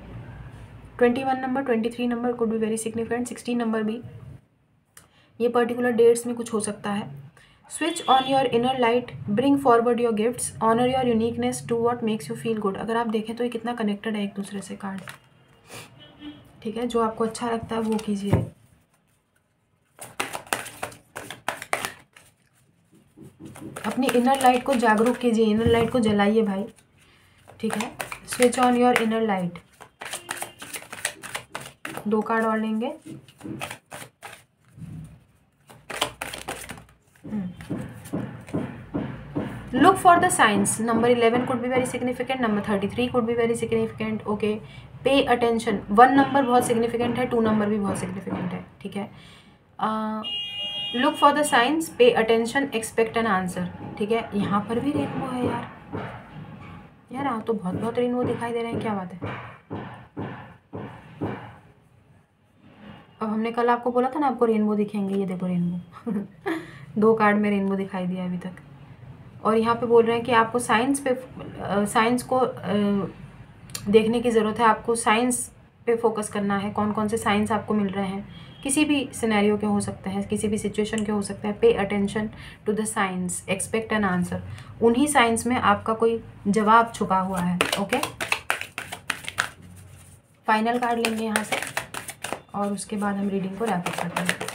21 number, 23 number could be very significant, 16 number भी, ये पर्टिकुलर डेट्स में कुछ हो सकता है। Switch on your inner light, bring forward your gifts, honour your uniqueness, do what makes you feel good. अगर आप देखें तो ये कितना कनेक्टेड है एक दूसरे से कार्ड, ठीक है। जो आपको अच्छा लगता है वो कीजिए। अपनी इनर लाइट को जागरूक कीजिए, इनर लाइट को जलाइए भाई, ठीक है। Switch on your inner light. 2 card और लेंगे। Look for the signs. Number 11 could be very significant. Number 33 could be very significant. Okay. Pay attention. 1 number बहुत significant है, 2 number भी बहुत significant है, ठीक है। Look for the signs. Pay attention. Expect an answer. ठीक है। यहाँ पर भी रेनबो है यार। यहाँ तो बहुत रेनबो दिखाई दे रहे हैं, क्या बात है। अब हमने कल आपको बोला था ना आपको रेनबो दिखेंगे, ये देखो रेनबो 2 कार्ड में रेनबो दिखाई दिया अभी तक। और यहाँ पे बोल रहे हैं कि आपको साइंस को देखने की ज़रूरत है, आपको साइंस पे फोकस करना है। कौन कौन से साइंस आपको मिल रहे हैं, किसी भी सिनेरियो के हो सकते हैं, किसी भी सिचुएशन के हो सकते हैं। Pay attention to the science, expect an answer. उन्हीं साइंस में आपका कोई जवाब छुपा हुआ है। ओके, फाइनल कार्ड लेंगे यहाँ से और उसके बाद हम रीडिंग को रैप अप करते हैं।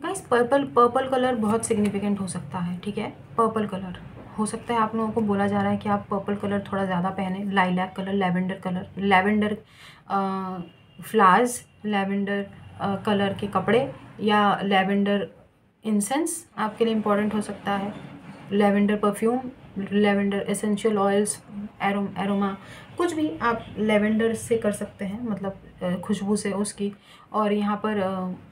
गाइस पर्पल कलर बहुत सिग्निफिकेंट हो सकता है, ठीक है। पर्पल कलर हो सकता है आप लोगों को बोला जा रहा है कि आप पर्पल कलर थोड़ा ज़्यादा पहने। Lilac colour, lavender flowers, lavender colour के कपड़े या लैवेंडर इंसेंस आपके लिए इम्पॉर्टेंट हो सकता है। Lavender perfume, lavender essential oils, aroma, कुछ भी आप लैवेंडर से कर सकते हैं, मतलब खुशबू से उसकी। और यहाँ पर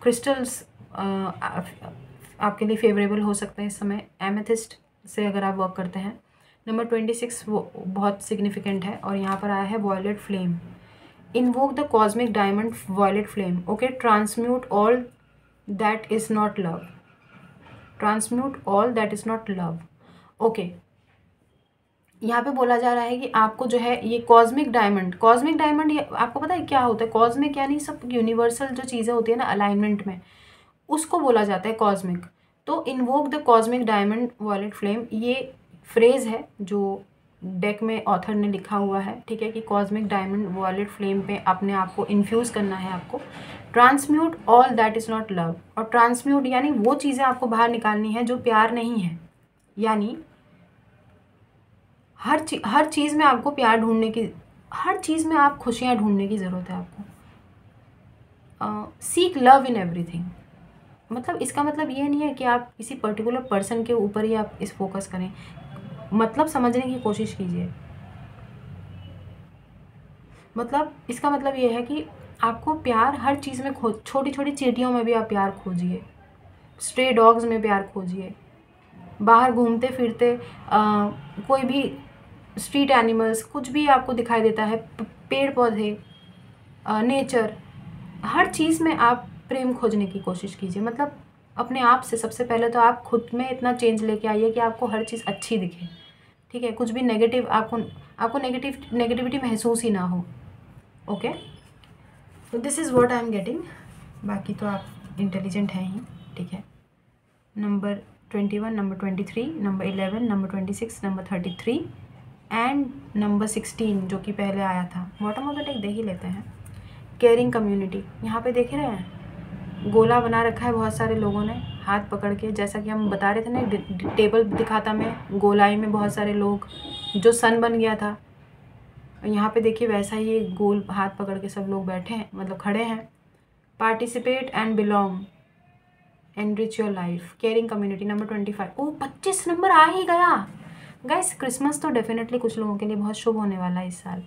क्रिस्टल्स आपके लिए फेवरेबल हो सकते हैं इस समय। एमेथिस्ट से अगर आप वर्क करते हैं। नंबर 26 वो बहुत सिग्निफिकेंट है और यहाँ पर आया है violet flame. Invoke the cosmic diamond violet flame. Okay, transmute all that is not love, transmute all that is not love. Okay, यहाँ पे बोला जा रहा है कि आपको जो है ये कॉस्मिक डायमंड ये आपको पता है क्या होता है? कॉस्मिक यानी सब यूनिवर्सल जो चीज़ें होती है ना अलाइनमेंट में, उसको बोला जाता है कॉस्मिक। तो invoke the cosmic diamond violet flame, ये फ्रेज़ है जो डेक में ऑथर ने लिखा हुआ है, ठीक है, कि कॉस्मिक डायमंड वॉयलेट फ्लेम पे अपने आप को इन्फ्यूज़ करना है आपको। Transmute all that is not love, और ट्रांसम्यूट यानी वो चीज़ें आपको बाहर निकालनी है जो प्यार नहीं है। यानी हर चीज़ में आपको प्यार ढूंढने की, हर चीज़ में आप खुशियाँ ढूंढने की ज़रूरत है आपको। सीक लव इन एवरीथिंग, मतलब इसका मतलब ये नहीं है कि आप किसी पर्टिकुलर पर्सन के ऊपर ही आप इस फोकस करें, मतलब समझने की कोशिश कीजिए। मतलब इसका मतलब ये है कि आपको प्यार हर चीज़ में छोटी छोटी चींटियों में भी आप प्यार खोजिए, स्ट्रे डॉग्स में प्यार खोजिए, बाहर घूमते फिरते कोई भी स्ट्रीट एनिमल्स, कुछ भी आपको दिखाई देता है, पेड़ पौधे, नेचर, हर चीज़ में आप प्रेम खोजने की कोशिश कीजिए। मतलब अपने आप से सबसे पहले तो आप खुद में इतना चेंज लेके आइए कि आपको हर चीज़ अच्छी दिखे, ठीक है। कुछ भी नेगेटिव आपको नेगेटिविटी महसूस ही ना हो। ओके, तो this is what I am getting. बाकी तो आप इंटेलिजेंट हैं ही, ठीक है। Number 21, number 23, number 11, number 26, number 33 and number 16 जो कि पहले आया था। बॉटम ऑफ द डेक देख ही लेते हैं। केयरिंग कम्युनिटी, यहाँ पे देख रहे हैं गोला बना रखा है बहुत सारे लोगों ने हाथ पकड़ के, जैसा कि हम बता रहे थे ना, टेबल दिखाता मैं, गोलाई में बहुत सारे लोग, जो सन बन गया था। यहाँ पे देखिए वैसा ही गोल हाथ पकड़ के सब लोग बैठे हैं, मतलब खड़े हैं। Participate and belong, enrich your life, caring community, number 25। ओ 25 नंबर आ ही गया गाइस। क्रिसमस तो डेफिनेटली कुछ लोगों के लिए बहुत शुभ होने वाला है इस साल।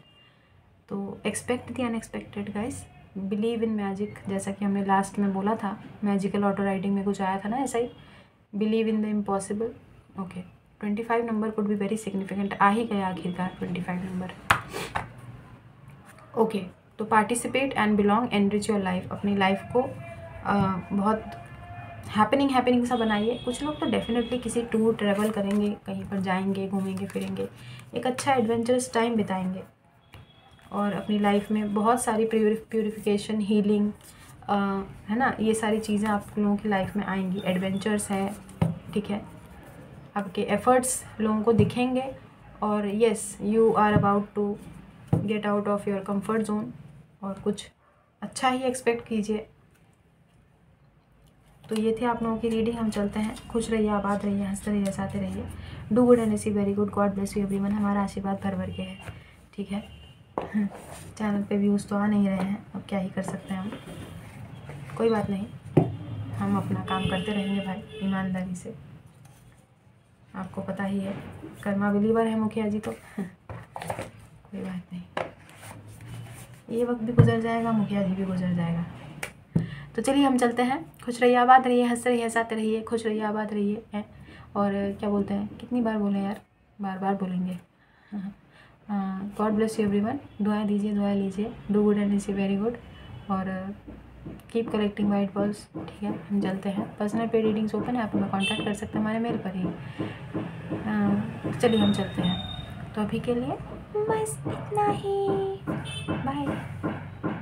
तो expect the unexpected guys, believe in magic, जैसा कि हमने लास्ट में बोला था, मैजिकल ऑटो राइटिंग में कुछ आया था ना ऐसा ही, believe in the impossible. Okay, 25 number could be very significant, आ ही गया आखिरकार 25 नंबर। ओके, तो participate and belong, enrich your life, अपनी लाइफ को बहुत हैपनिंग सा बनाइए। कुछ लोग तो डेफिनेटली किसी टूर ट्रैवल करेंगे, कहीं पर जाएंगे, घूमेंगे फिरेंगे, एक अच्छा एडवेंचरस टाइम बिताएंगे और अपनी लाइफ में बहुत सारी प्यूरिफिकेशन, हीलिंग, है ना, ये सारी चीज़ें आप लोगों की लाइफ में आएंगी। एडवेंचर्स है, ठीक है, आपके एफर्ट्स लोगों को दिखेंगे और yes, you are about to get out of your comfort zone और कुछ अच्छा ही एक्सपेक्ट कीजिए। तो ये थे आप लोगों की रीडिंग। हम चलते हैं। खुश रहिए, आबाद रहिए, हंसते रहिए, हंसाते रहिए। Do good and see very good. God bless you everyone. हमारा आशीर्वाद भर भर के है, ठीक है। चैनल पे व्यूज़ तो आ नहीं रहे हैं, अब क्या ही कर सकते हैं हम। कोई बात नहीं, हम अपना काम करते रहेंगे भाई ईमानदारी से। आपको पता ही है, कर्मा बिलीवर है मुखिया जी तो। कोई बात नहीं, ये वक्त भी गुजर जाएगा, मुखिया जी भी गुजर जाएगा। तो चलिए हम चलते हैं। खुश रहिए, आबाद रहिए, हंसते रहिए, हंसाते रहिए, खुश रहिए, आबाद रहिए हैं। और क्या बोलते हैं, कितनी बार बोलें यार, बार बार बोलेंगे। God bless you everyone. दुआएं दीजिए, दुआएं लीजिए, डू गुड एंड लीजिए वेरी गुड। और कीप कलेक्टिंग वाइट बॉल्स। ठीक है, हम चलते हैं। पर्सनल पेड रीडिंग्स ओपन है, आप हमें कॉन्टैक्ट कर सकते हैं हमारे मेल पर ही। चलिए हम चलते हैं। तो अभी के लिए बस इतना ही, बाय।